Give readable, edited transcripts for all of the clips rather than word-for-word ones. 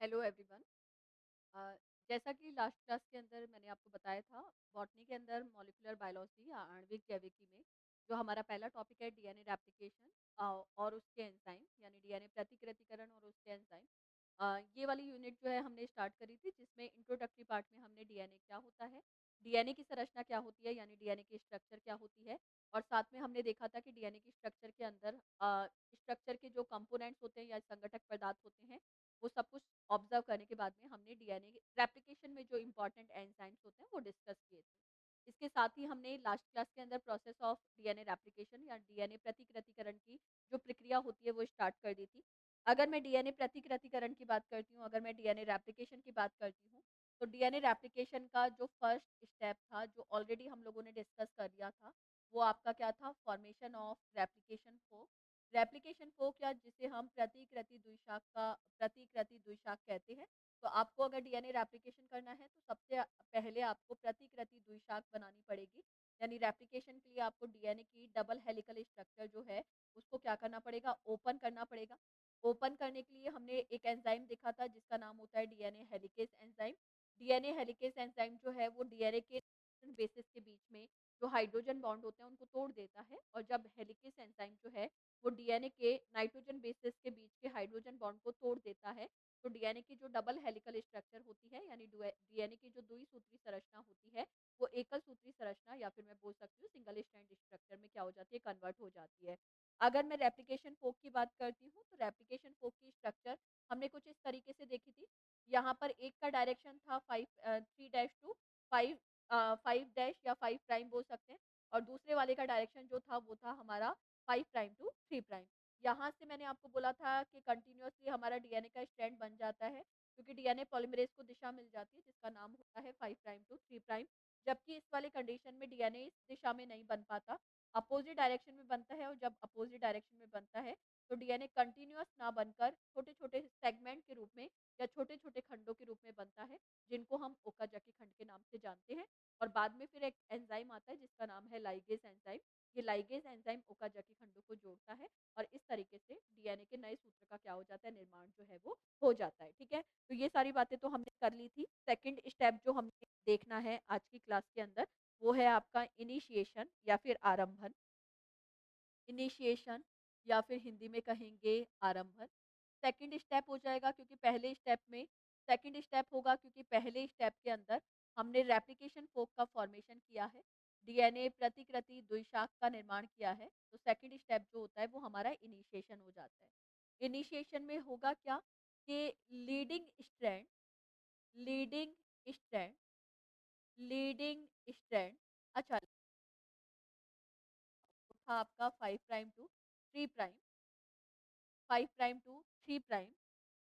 Hello everyone. अ, जैसा कि last class के अंदर मैंने आपको बताया था, बॉटनी के अंदर मॉलिक्यूलर बायोलॉजी या आणविक जैविकी में जो हमारा पहला टॉपिक है डीएनए रेप्लिकेशन और उसके एंजाइम यानी डीएनए प्रतिकृतिकरण और उसके एंजाइम। ये वाली यूनिट जो है हमने स्टार्ट करी थी, जिसमें इंट्रोडक्टरी पार्ट में हमने डीएनए क्या होता है, डीएनए की संरचना क्या होती है यानी डीएनए की स्ट्रक्चर क्या होती है, और साथ में हमने देखा था कि डीएनए की स्ट्रक्चर के अंदर स्ट्रक्चर के जो कंपोनेंट्स होते हैं या संगठक पदार्थ होते हैं, वो सब कुछ ऑब्जर्व करने के बाद में हमने डीएनए रेप्लिकेशन में जो इम्पोर्टेंट एंजाइम्स होते हैं वो डिस्कस किए थे। इसके साथ ही हमने लास्ट क्लास के अंदर प्रोसेस ऑफ डीएनए रेप्लिकेशन या डीएनए प्रतिकृतिकरण की जो प्रक्रिया होती है वो स्टार्ट कर दी थी। अगर मैं डीएनए प्रतिकृतिकरण की बात करती हूँ, अगर मैं डीएनए रेप्लिकेशन की बात करती हूँ, तो डीएनए रेप्लिकेशन का जो फर्स्ट स्टेप था, जो ऑलरेडी हम लोगों ने डिस्कस कर लिया था, वो आपका क्या था? Formation of replication fork. Replication fork या जिसे हम प्रतिकृति द्विशाख कहते हैं। तो आपको अगर डीएनए रेप्लिकेशन करना है, तो सबसे पहले आपको प्रतिकृति द्विशाख बनानी पड़ेगी। यानी रेप्लिकेशन के लिए आपको डीएनए की डबल हेलिकल स्ट्रक्चर जो है, उसको क्या करना पड़ेगा? ओपन करना पड़ेगा। ओपन करने के लिए हमने एक एंजाइम देखा था जिसका नाम होता है DNA helicase enzyme. DNA helicase enzyme जो है वो डीएनए के बेसिस के बीच में जो हाइड्रोजन बॉन्ड होते हैं उनको तोड़ देता है, और जब हेलिकेज एंजाइम जो है वो डीएनए के नाइट्रोजन बेसिस के बीच के हाइड्रोजन बॉन्ड को तोड़ देता है, तो डीएनए की जो डबल हेलिकल स्ट्रक्चर होती है यानी डीएनए की जो द्विसूत्री संरचना होती है, वो एकल सूत्री संरचना या फिर मैं बोल सकती हूँ सिंगल स्ट्रैंड स्ट्रक्चर में क्या हो जाती है? कन्वर्ट हो जाती है। अगर मैं रेप्लिकेशन फोर्क की बात करती हूँ, तो रेप्लिकेशन फोर्क की स्ट्रक्चर हमने कुछ इस तरीके से देखी थी। यहाँ पर एक का डायरेक्शन था 3 डैश टू 5 5 डैश या 5 प्राइम बोल सकते हैं, और दूसरे वाले का डायरेक्शन जो था वो था हमारा 5 प्राइम टू 3 प्राइम। यहाँ से मैंने आपको बोला था कि कंटिन्यूअसली हमारा डीएनए का स्ट्रैंड बन जाता है, क्योंकि डीएनए पॉलीमरेज़ को दिशा मिल जाती है जिसका नाम होता है 5 प्राइम टू 3 प्राइम। जबकि इस वाले कंडीशन में डीएनए इस दिशा में नहीं बन पाता, अपोज़िट डायरेक्शन में बनता है, और जब अपोज़िट डायरेक्शन में बनता है, तो डीएनए कंटिन्यूअस ना बनकर छोटे-छोटे सेगमेंट के रूप में या छोटे-छोटे खंडों के रूप में बनता है, जिनको हम ओकाज़की खंड के नाम से जानते हैं। और बाद में फिर एक एंजाइम आता है जिसका नाम है लाइगेज़ एंजाइम। ये लाइगेज़ एंजाइम ओकाज़की खंडों को जोड़ता है, और इस तरीके से डीएनए के नए सूत्र का क्या हो जाता है? निर्माण जो है वो हो जाता है, ठीक है? तो ये सारी बातें तो हमने कर ली थी। सेकंड स्टेप जो हमें देखना है आज की क्लास के अंदर, वो है आपका इनिशिएशन या फिर आरंभन। इनिशिएशन या फिर हिंदी में कहेंगे आरंभन। सेकंड स्टेप हो जाएगा, क्योंकि पहले स्टेप में सेकंड स्टेप होगा, क्योंकि पहले स्टेप के अंदर हमने रेप्लिकेशन फोर्क का फॉर्मेशन किया है, डीएनए प्रतिकृति द्विशाख का निर्माण किया है, तो सेकंड स्टेप जो होता है वो हमारा इनिशिएशन हो जाता है। इनिशिएशन में होगा क्या कि लीडिंग स्ट्रैंड लीडिंग स्ट्रैंड अच्छा, था आपका 5 prime to 3 prime, 5 prime to 3 prime,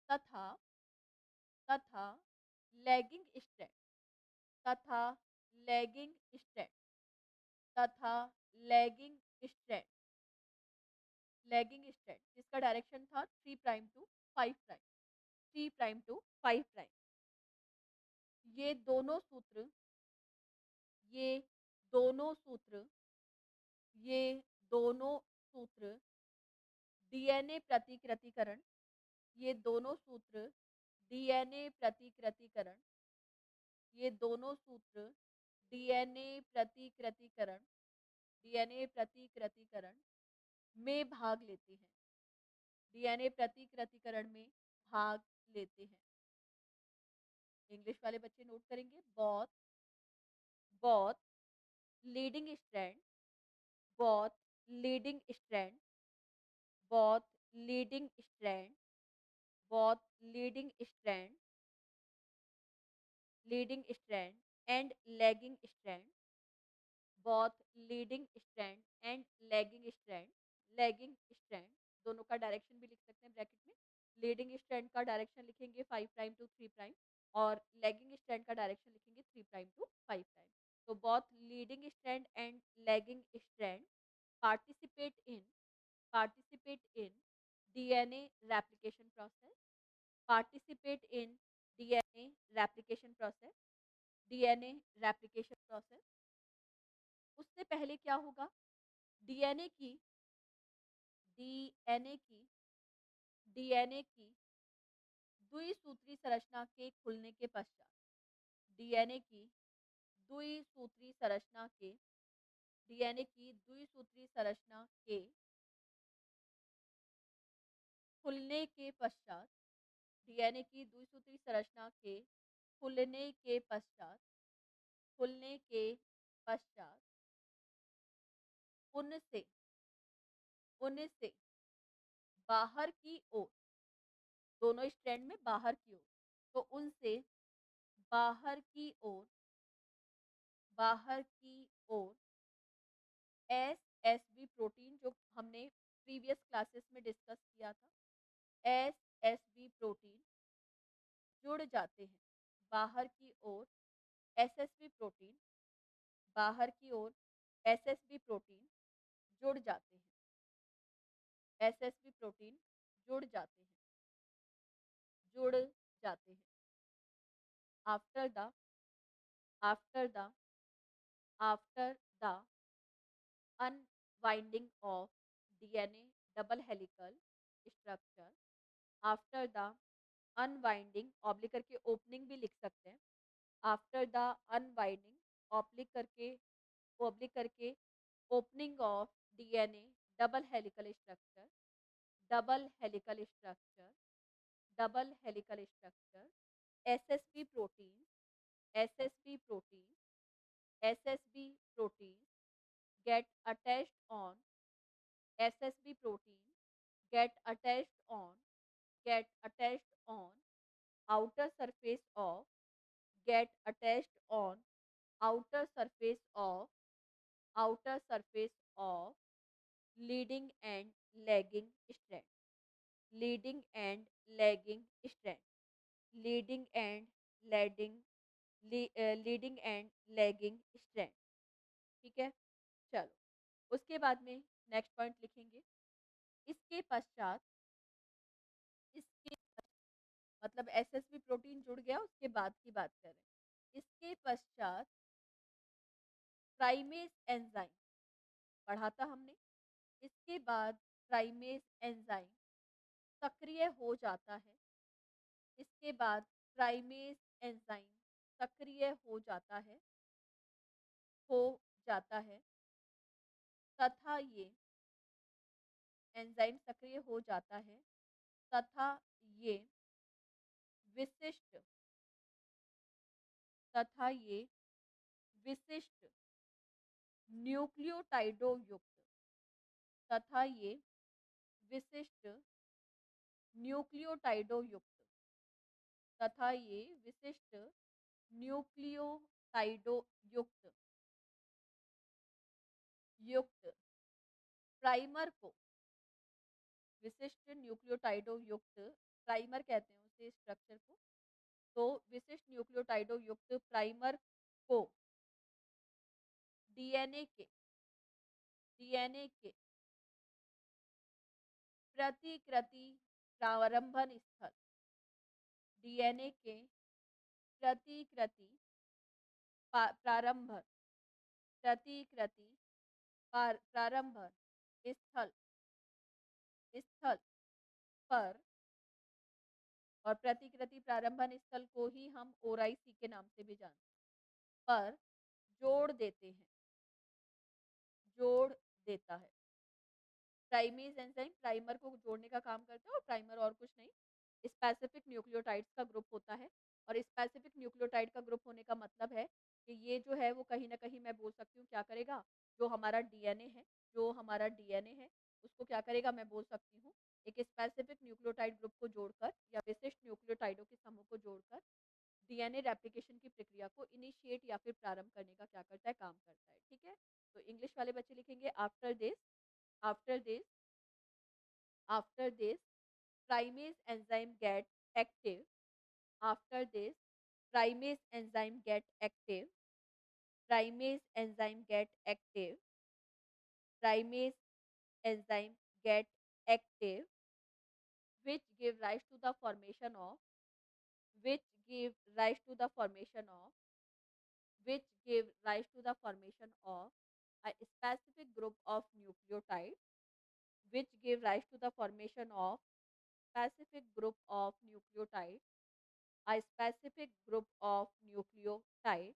तथा तथा लैगिंग स्ट्रैंड तथा लैगिंग स्ट्रैंड तथा लैगिंग स्ट्रैंड जिसका डायरेक्शन था 3 prime to 5 prime, 3 prime to 5 prime. ये दोनों सूत्र ये दोनों सूत्र ये दोनों सूत्र डीएनए प्रतिकृतिकरण ये दोनों सूत्र डीएनए प्रतिकृतिकरण ये दोनों सूत्र डीएनए प्रतिकृतिकरण डीएनए प्रतिकृतिकरण में भाग लेते हैं, डीएनए प्रतिकृतिकरण में भाग लेते हैं। इंग्लिश वाले बच्चे नोट करेंगे, both both leading strand both leading strand both leading strand both leading strand and lagging strand both leading strand and lagging strand दोनों का डायरेक्शन भी लिख सकते हैं ब्रैकेट में। लीडिंग स्ट्रैंड का डायरेक्शन लिखेंगे 5 प्राइम टू 3 प्राइम, और लैगिंग स्ट्रैंड का डायरेक्शन लिखेंगे 3 प्राइम टू 5 प्राइम। तो both leading strand and lagging strand participate in participate in DNA replication process participate in DNA replication process DNA replication process. उससे पहले क्या होगा? DNA की DNA की डीएनए की द्विसूत्री संरचना के खुलने के पश्चात डीएनए की द्विसूत्री संरचना के डीएनए की द्विसूत्री संरचना के खुलने के पश्चात डीएनए की द्विसूत्री संरचना के खुलने के पश्चात खुलने के पश्चात उनसे उनसे बाहर की ओर दोनों स्ट्रैंड में बाहर की ओर तो उनसे बाहर की ओर बाहर की ओर एसएसबी प्रोटीन जो हमने प्रीवियस क्लासेस में डिस्कस किया था एसएसबी प्रोटीन जुड़ जाते हैं बाहर की ओर एसएसबी प्रोटीन बाहर की ओर एसएसबी प्रोटीन जुड़ जाते हैं एसएसबी प्रोटीन जुड़ जाते हैं जुड़ जाते हैं after the after the after the unwinding of DNA double helical structure after the unwinding oblique करके ओपनिंग भी लिख सकते हैं आफ्टर द अनवाइंडिंग ऑब्लिक करके opening of DNA double helical structure double helical structure double helical structure SSB protein SSB protein SSB protein get attached on SSB protein get attached on get attached on outer surface of get attached on outer surface of outer surface of leading and lagging strand leading and lagging strand leading and lagging leading and lagging strand ठीक है चलो उसके बाद में next point लिखेंगे इसके पश्चात इसके मतलब एसएसबी प्रोटीन जुड़ गया उसके बाद की बात करें इसके पश्चात प्राइमेस एंजाइम पढ़ा था हमने इसके बाद प्राइमेस एंजाइम सक्रिय हो जाता है इसके बाद प्राइमेस एंजाइम सक्रिय हो जाता है तथा ये एंजाइम सक्रिय हो जाता है तथा ये विशिष्ट तथा ये विशिष्ट न्यूक्लियोटाइडो युक्त तथा ये विशिष्ट न्यूक्लियोटाइडो युक्त तथा ये विशिष्ट न्यूक्लियोटाइडो युक्त युक्त प्राइमर को विशिष्ट न्यूक्लियोटाइडो युक्त प्राइमर कहते हैं उसे स्ट्रक्चर को तो विशिष्ट न्यूक्लियोटाइडो युक्त प्राइमर को डीएनए के डीएनए के प्रतिकृति प्रारंभन स्थल डीएनए के प्रतिकृति प्रारंभन प्रतिकृति प्रारंभन स्थल स्थल पर और प्रतिकृति प्रारंभन स्थल को ही हम ओराइसी के नाम से भी जानते हैं पर जोड़ देते हैं जोड़ देता है प्राइमेज एंजाइम प्राइमर को जोड़ने का काम करता है और प्राइमर और कुछ नहीं स्पेसिफिक न्यूक्लियोटाइड्स का ग्रुप होता है और स्पेसिफिक न्यूक्लियोटाइड का ग्रुप होने का मतलब है कि ये जो है वो कहीं ना कहीं मैं बोल सकती हूँ क्या करेगा जो हमारा डीएनए है जो हमारा डीएनए है उसको क्या करेगा मैं बोल सकती हूँ एक स्पेसिफिक न्यूक्लियोटाइड ग्रुप को जोड़कर या विशिष्ट न्यूक्लियोटाइडों के समूह को जोड़कर डीएनए रेप्लिकेशन की प्रक्रिया को इनिशिएट या फिर प्रारंभ करने का क्या करता है काम करता है ठीक है तो इंग्लिश वाले बच्चे लिखेंगे after this after this primase enzyme get active after this primase enzyme get active primase enzyme get active primase enzyme get active which give rise to the formation of which give rise to the formation of which give rise to the formation of a specific group of nucleotides which give rise to the formation of specific group of nucleotide, a specific group of nucleotide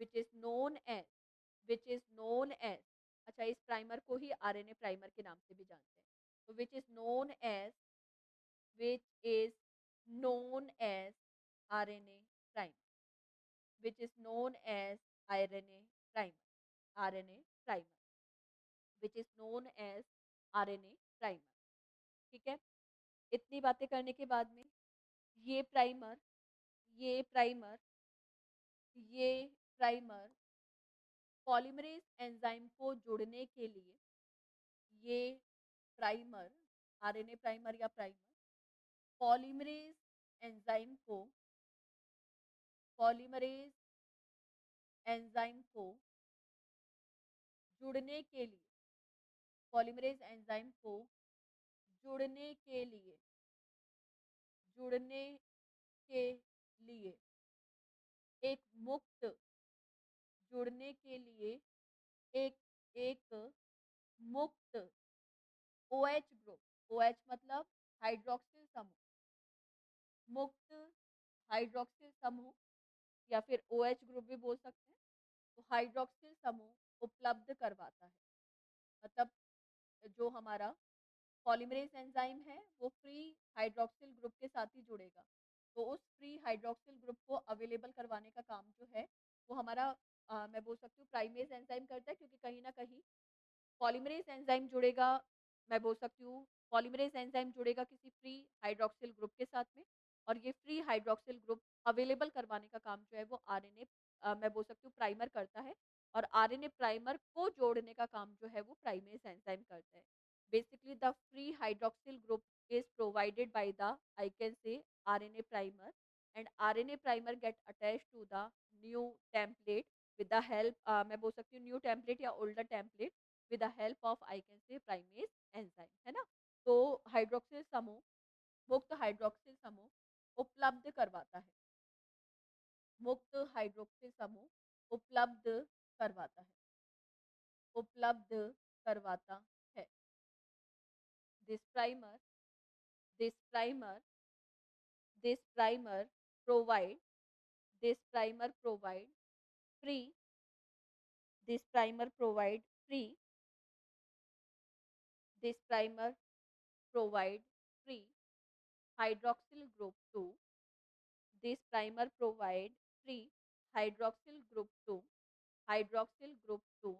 which is known as which is known as अच्छा इस primer को ही RNA primer के नाम से भी जानते हैं तो which is known as RNA primer which is known as RNA primer RNA primer which is known as RNA primer ठीक है इतनी बातें करने के बाद में ये प्राइमर ये प्राइमर ये प्राइमर पॉलीमरेज एंजाइम को जोड़ने के लिए ये प्राइमर आरएनए प्राइमर या प्राइमर पॉलीमरेज एंजाइम को पॉलीमरेज एंजाइम को जुड़ने के लिए पॉलीमरेज एंजाइम को जुड़ने के लिए जुड़ने के लिए एक मुक्त जुड़ने के लिए एक एक मुक्त OH ग्रुप OH मतलब हाइड्रोक्सिल समूह मुक्त हाइड्रोक्सिल समूह या फिर OH ग्रुप भी बोल सकते हैं तो हाइड्रोक्सिल समूह उपलब्ध करवाता है मतलब जो हमारा पॉलीमरेज एंजाइम है वो फ्री हाइड्रोक्सिल ग्रुप के साथ ही जुड़ेगा तो उस फ्री हाइड्रोक्सिल ग्रुप को अवेलेबल करवाने का काम जो है वो हमारा मैं बोल सकती हूँ प्राइमेज एंजाइम करता है क्योंकि कहीं ना कहीं पॉलीमरेज एंजाइम जुड़ेगा मैं बोल सकती हूँ पॉलीमरेज एंजाइम जुड़ेगा किसी फ्री हाइड्रोक्सिल ग्रुप के साथ में और ये फ्री हाइड्रोक्सिल ग्रुप अवेलेबल करवाने का काम जो है वो आरएनए मैं बोल सकती हूँ प्राइमर करता है और आरएनए प्राइमर को जोड़ने का काम जो है वो प्राइमेज एंजाइम करता है basically the free hydroxyl group is provided by the I can say RNA primer and RNA primer get attached to the new template with the help मैं बोल सकती हूँ न्यू टेम्पलेट या older template with the help of I can से primase enzyme है ना तो hydroxyl समूह मुक्त हाइड्रोक्सिल समूह उपलब्ध करवाता है मुक्त हाइड्रोक्सिल समूह उपलब्ध करवाता है उपलब्ध करवाता है this primer this primer this primer provide this primer provide free this primer provide free this primer provide free hydroxyl group to this primer provide free hydroxyl group to hydroxyl group to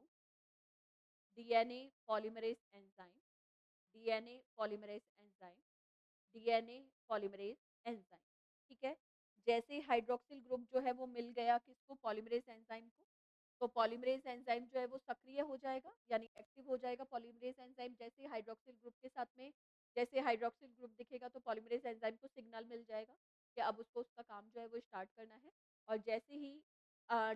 DNA polymerase enzyme DNA polymerase enzyme DNA polymerase enzyme ठीक है जैसे ही hydroxyl group जो है वो मिल गया किसको polymerase enzyme को तो पॉलीमरेज एंजाइम जो है वो सक्रिय हो जाएगा यानी एक्टिव हो जाएगा पॉलीमरेज एंजाइम जैसे ही हाइड्रोक्सिल ग्रुप के साथ में जैसे हाइड्रोक्सिल ग्रुप दिखेगा तो पॉलीमरेज एंजाइम को सिग्नल मिल जाएगा कि अब उसको उसका काम जो है वो स्टार्ट करना है और जैसे ही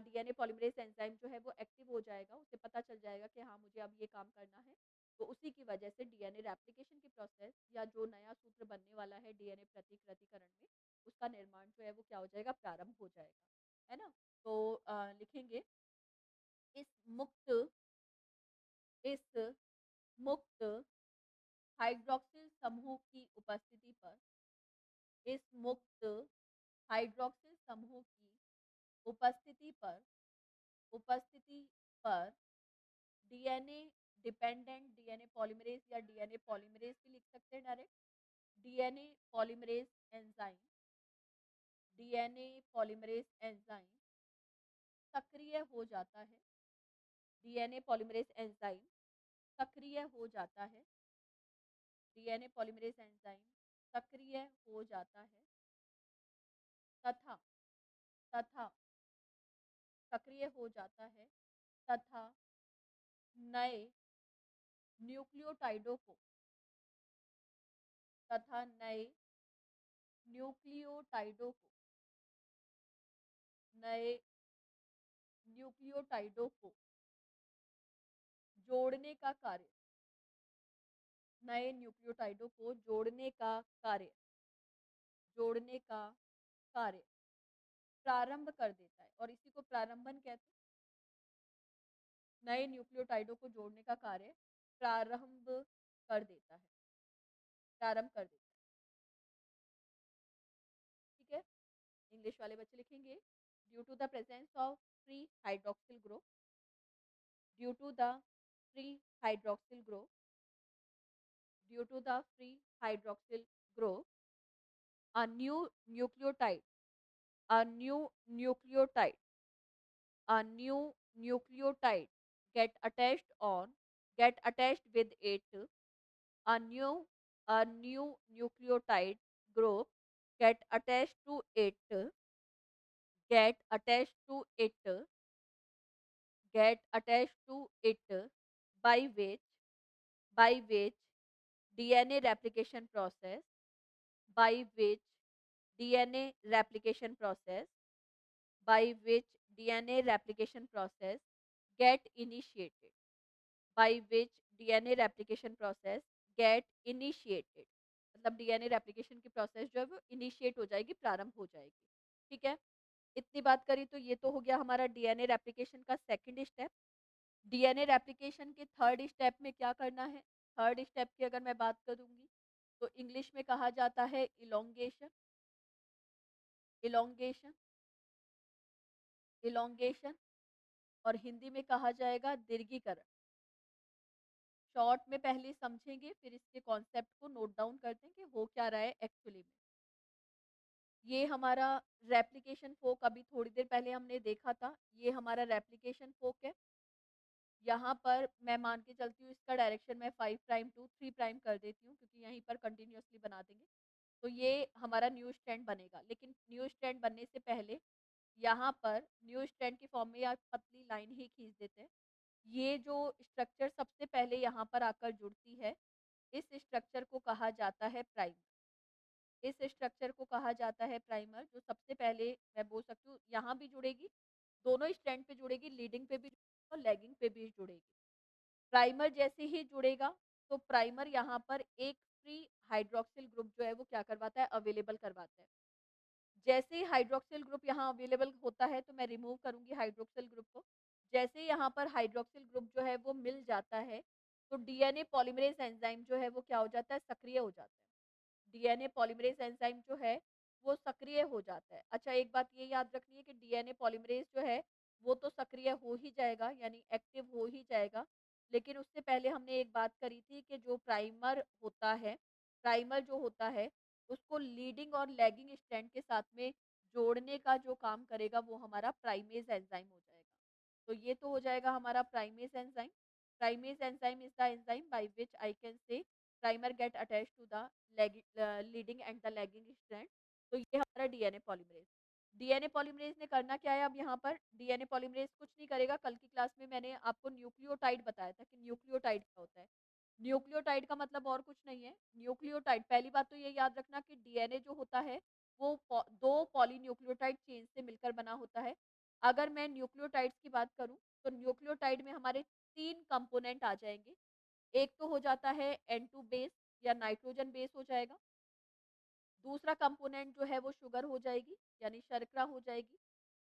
डीएनए पॉलीमरेज एंजाइम जो है वो एक्टिव हो जाएगा उसे पता चल जाएगा कि हाँ मुझे अब ये काम करना है तो उसी की वजह से डीएनए रेप्लिकेशन की प्रोसेस या जो नया सूत्र बनने वाला है डीएनए प्रतिकृतिकरण में उसका निर्माण जो है वो क्या हो जाएगा प्रारंभ हो जाएगा है ना तो लिखेंगे इस मुक्त इस मुक्त हाइड्रोक्सिल समूह की उपस्थिति पर इस मुक्त हाइड्रोक्सिल समूह की उपस्थिति पर उपस्थिति पर डीएनए डिपेंडेंट डीएनए पॉलीमरेज या डीएनए पॉलीमरेज भी लिख सकते हैं direct DNA polymerase enzyme DNA polymerase enzyme सक्रिय हो जाता है डीएनए पॉलीमरेज एंजाइम सक्रिय हो जाता है डीएनए पॉलीमरेज एंजाइम सक्रिय हो जाता है तथा तथा सक्रिय हो जाता है तथा नए न्यूक्लियोटाइडों को तथा नए न्यूक्लियोटाइडों को नए न्यूक्लियोटाइडों को जोड़ने का कार्य नए न्यूक्लियोटाइडों को जोड़ने का कार्य प्रारंभ कर देता है और इसी को प्रारंभन कहते हैं नए न्यूक्लियोटाइडों को जोड़ने का कार्य प्रारंभ कर देता है प्रारंभ कर देता है। ठीक है? इंग्लिश वाले बच्चे लिखेंगे due to the presence of free hydroxyl group, due to the free hydroxyl group, due to the free hydroxyl group, a new nucleotide, a new nucleotide, a new nucleotide get attached on, get attached with it, a new, a new nucleotide group get attached to it, get attached to it, get attached to it, by which, by which DNA replication process, by which DNA replication process, by which DNA replication process get initiated, by which DNA replication process get initiated, मतलब DNA replication की process जो है वो initiate हो जाएगी, प्रारंभ हो जाएगी। ठीक है? इतनी बात करी तो ये तो हो गया हमारा डीएनए रेप्लिकेशन का सेकंड स्टेप। डीएनए रेप्लिकेशन के थर्ड स्टेप में क्या करना है? थर्ड स्टेप की अगर मैं बात करूंगी तो इंग्लिश में कहा जाता है इलोंगेशन, इलोंगेशन, इलोंगेशन, और हिंदी में कहा जाएगा दीर्घीकरण। शॉर्ट में पहले समझेंगे, फिर इसके कॉन्सेप्ट को नोट डाउन करते हैं कि हो क्या रहा है एक्चुअली में। ये हमारा रेप्लिकेशन फोक अभी थोड़ी देर पहले हमने देखा था, ये हमारा रेप्लिकेशन फोक है। यहाँ पर मैं मान के चलती हूँ इसका डायरेक्शन मैं 5 प्राइम टू 3 प्राइम कर देती हूँ, क्योंकि यहीं पर कंटिन्यूअसली बना देंगे। तो ये हमारा न्यू स्ट्रैंड बनेगा, लेकिन न्यू स्ट्रैंड बनने से पहले यहाँ पर न्यू स्ट्रैंड की फॉर्म में या पतली लाइन ही खींच देते हैं। ये जो स्ट्रक्चर सबसे पहले यहाँ पर आकर जुड़ती है, इस स्ट्रक्चर को कहा जाता है प्राइमर। इस स्ट्रक्चर को कहा जाता है प्राइमर, जो सबसे पहले मैं बोल सकती हूँ यहाँ भी जुड़ेगी, दोनों स्ट्रैंड पे जुड़ेगी, लीडिंग पे भी जुड़ेगी और लैगिंग पे भी जुड़ेगी। प्राइमर जैसे ही जुड़ेगा तो प्राइमर यहाँ पर एक फ्री हाइड्रोक्सिल ग्रुप जो है वो क्या करवाता है, अवेलेबल करवाता है। जैसे ही हाइड्रोक्सिल ग्रुप यहाँ अवेलेबल होता है तो मैं रिमूव करूंगी हाइड्रोक्सिल ग्रुप को। जैसे ही यहाँ पर हाइड्रोक्सिल ग्रुप जो है वो मिल जाता है तो डीएनए पॉलीमरेज एंजाइम जो है वो क्या हो जाता है, सक्रिय हो जाता है। डीएनए पॉलीमरेज एंजाइम जो है वो सक्रिय हो जाता है। अच्छा, एक बात ये याद रखनी है कि डीएनए पॉलीमरेज जो है वो तो सक्रिय हो ही जाएगा, यानी एक्टिव हो ही जाएगा, लेकिन उससे पहले हमने एक बात करी थी कि जो प्राइमर होता है, प्राइमर जो होता है उसको लीडिंग और लैगिंग स्ट्रैंड के साथ में जोड़ने का जो काम करेगा वो हमारा प्राइमेज एंजाइम हो जाएगा। तो ये तो हो जाएगा हमारा primase enzyme. Primase enzyme is the enzyme by which I can say primer get attached to the leading end the lagging strand. तो ये हमारा डीएनए पॉलीमरेज। डीएनए पॉलीमरेज ने करना क्या है, अब यहाँ पर डीएनए पॉलीमरेज कुछ नहीं करेगा। कल की क्लास में मैंने आपको न्यूक्लियोटाइड बताया था कि न्यूक्लियोटाइड क्या होता है। न्यूक्लियोटाइड का मतलब और कुछ नहीं है। न्यूक्लियोटाइड, पहली बात तो ये याद रखना कि डीएनए जो होता है वो दो पॉलीन्यूक्लियोटाइड चेन से मिलकर बना होता है। अगर मैं न्यूक्लियोटाइड्स की बात करूं तो न्यूक्लियोटाइड में हमारे 3 कंपोनेंट आ जाएंगे। एक तो हो जाता है N2 बेस या नाइट्रोजन बेस हो जाएगा। दूसरा कंपोनेंट जो है वो शुगर हो जाएगी, यानी शर्करा हो जाएगी।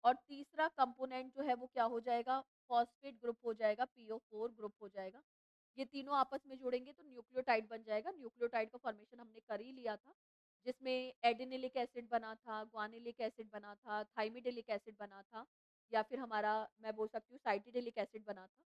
और तीसरा कंपोनेंट जो है वो क्या हो जाएगा, फॉस्फेट ग्रुप हो जाएगा, PO4 ग्रुप हो जाएगा। ये तीनों आपस में जुड़ेंगे तो न्यूक्लियोटाइड बन जाएगा। न्यूक्लियोटाइड का फॉर्मेशन हमने कर ही लिया था, जिसमें एडिनिलिक एसिड बना था, ग्वानिलिक एसिड बना था, थाइमिडिलिक एसिड बना था, या फिर हमारा मैं बोल सकती हूँ साइटिडिलिक एसिड बना था।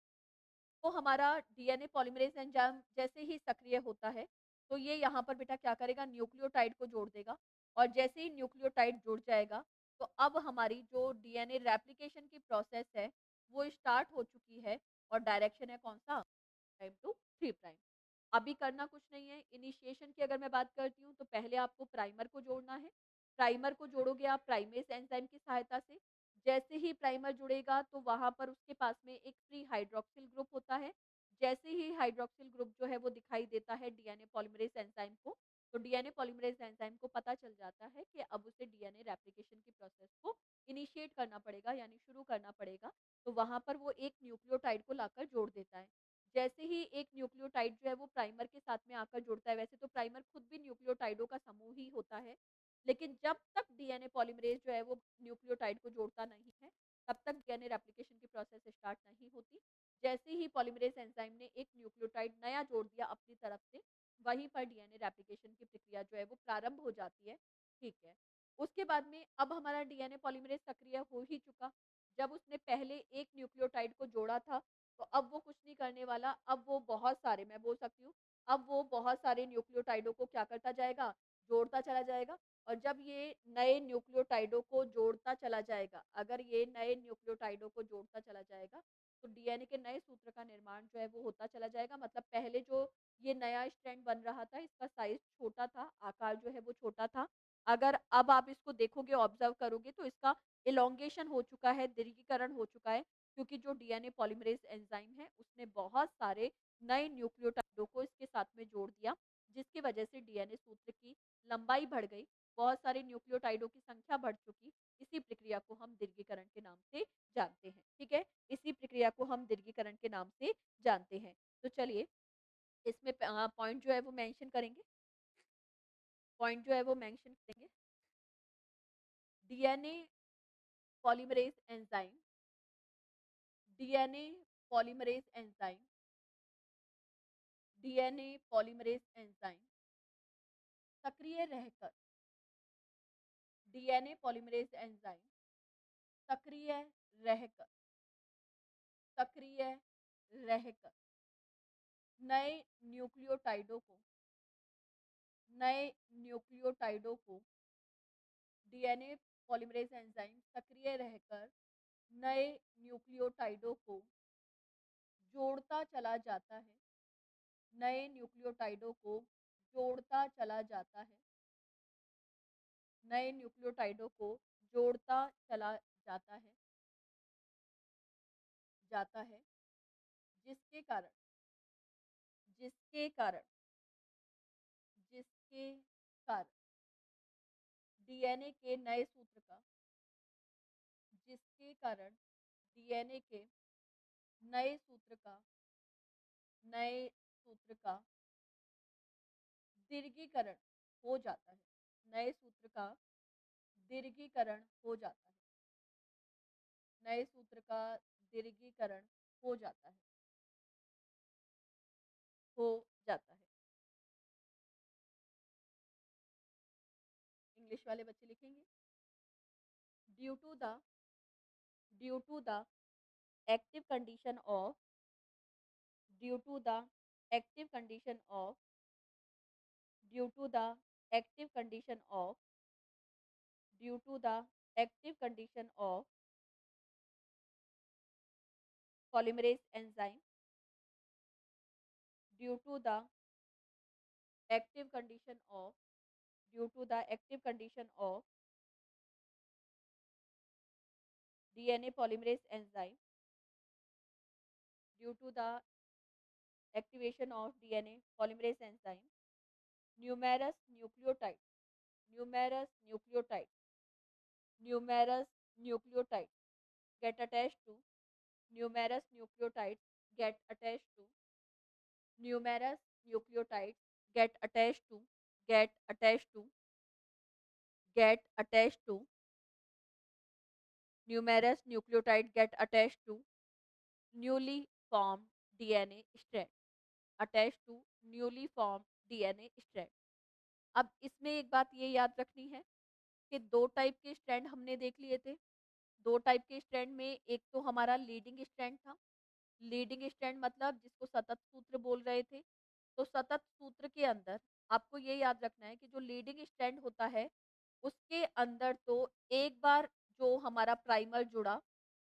तो हमारा डीएनए पॉलीमरेज एंजाइम जैसे ही सक्रिय होता है तो ये यहाँ पर बेटा क्या करेगा, न्यूक्लियोटाइड को जोड़ देगा। और जैसे ही न्यूक्लियोटाइड जुड़ जाएगा तो अब हमारी जो डीएनए रेप्लिकेशन की प्रोसेस है वो स्टार्ट हो चुकी है। और डायरेक्शन है कौन सा, प्राइम टू 3 प्राइम। अभी करना कुछ नहीं है। इनिशिएशन की अगर मैं बात करती हूँ तो पहले आपको प्राइमर को जोड़ना है। प्राइमर को जोड़ोगे आप प्राइमेज एंजाइम की सहायता से। जैसे ही प्राइमर जुड़ेगा तो वहाँ पर उसके पास में एक फ्री हाइड्रोक्सिल ग्रुप होता है। जैसे ही हाइड्रोक्सिल ग्रुप जो है वो दिखाई देता है डीएनए पॉलीमरेज एंजाइम को, तो डीएनए पॉलीमरेज एंजाइम को पता चल जाता है कि अब उसे डीएनए रेप्लिकेशन की प्रोसेस को इनिशिएट करना पड़ेगा, यानी शुरू करना पड़ेगा। तो वहाँ पर वो एक न्यूक्लियोटाइड को लाकर जोड़ देता है। जैसे ही एक न्यूक्लियोटाइड जो है वो प्राइमर के साथ में आकर जुड़ता है, वैसे तो प्राइमर खुद भी न्यूक्लियोटाइडों का समूह ही होता है, लेकिन जब तक डीएनए पॉलीमरेज जो है वो न्यूक्लियोटाइड को जोड़ता नहीं है तब तक डीएनए रेप्लिकेशन की प्रोसेस स्टार्ट नहीं होती। जैसे ही पॉलीमरेज एंजाइम ने एक न्यूक्लियोटाइड नया जोड़ दिया अपनी तरफ से, वहीं पर डीएनए रेप्लिकेशन की प्रक्रिया जो है वो प्रारंभ हो जाती है, ठीक है। उसके बाद में अब हमारा डीएनए पॉलीमरेज़ सक्रिय हो ही चुका। जब उसने पहले एक न्यूक्लियोटाइड को जोड़ा था, तो अब वो कुछ नहीं करने वाला, अब वो बहुत सारे मैं बोल सकती हूँ, अब वो बहुत सारे न्यूक्लियोटाइडों को क्या करता जाएगा, जोड़ता चला जाएगा और जब ये नए न्यूक्लियोटाइडों को जोड़ता चला जाएगा, अगर ये नए न्यूक्लियोटाइडों को जोड़ता चला जाएगा, तो डीएनए के नए सूत्र का निर्माण जो है वो होता चला जाएगा। मतलब पहले जो ये नया स्ट्रैंड बन रहा था, इसका साइज़ छोटा था, आकार जो है वो छोटा था। अगर अब आप इसको देखोगे, ऑब्ज़र्व करोगे तो इसका एलोंगेशन हो चुका है, दीर्घीकरण हो चुका है, क्योंकि जो डीएनए पॉलीमरेज़ एंजाइम है, उसने बहुत सारे नए न्यूक्लियोटाइडों को इसके साथ में जोड़ दिया, जिसकी वजह से डीएनए सूत्र की लंबाई बढ़ गई, बहुत सारे न्यूक्लियोटाइडों की संख्या बढ़ चुकी। इसी प्रक्रिया को हम दीर्घीकरण के नाम से जानते हैं, ठीक है? इसी प्रक्रिया को हम दीर्घीकरण के नाम से जानते हैं। तो चलिए इसमें पॉइंट जो है वो मेंशन करेंगे, पॉइंट जो है वो मेंशन करेंगे। DNA polymerase enzyme, DNA polymerase enzyme, DNA polymerase enzyme सक्रिय रहकर डीएनए पॉलीमरेज़ एंजाइम सक्रिय रहकर सक्रिय रहकर नए न्यूक्लियोटाइडों को नए न्यूक्लियोटाइडों को डीएनए पॉलीमरेज़ एंजाइम सक्रिय रहकर नए न्यूक्लियोटाइडों को जोड़ता चला जाता है, नए न्यूक्लियोटाइडों को जोड़ता चला जाता है, नए न्यूक्लियोटाइडों को जोड़ता चला जाता है जाता है, जिसके कारण जिसके कारण जिसके कारण डीएनए के नए सूत्र का जिसके कारण डीएनए के नए सूत्र का नए सूत्र का दीर्घीकरण हो जाता है, नए सूत्र का दीर्घीकरण हो जाता है, नए सूत्र का दीर्घीकरण हो जाता है, हो जाता है। इंग्लिश वाले बच्चे लिखेंगे, due to the due to the active condition of due to the active condition of due to the active condition of due to the active condition of polymerase enzyme due to the active condition of due to the active condition of DNA polymerase enzyme due to the activation of DNA polymerase enzyme numerous nucleotides numerous nucleotides numerous nucleotides get attached to numerous nucleotides get attached to numerous nucleotides get attached to get attached to get attached to numerous nucleotides get attached to newly formed DNA strand attached to newly formed DNA strand। अब इसमें एक बात ये याद रखनी है कि 2 type के स्ट्रैंड हमने देख लिए थे। 2 टाइप के स्ट्रैंड में एक तो हमारा लीडिंग स्ट्रैंड था। लीडिंग स्ट्रैंड मतलब जिसको सतत सूत्र बोल रहे थे। तो सतत सूत्र के अंदर आपको ये याद रखना है कि जो लीडिंग स्ट्रैंड होता है, उसके अंदर तो एक बार जो हमारा प्राइमर जुड़ा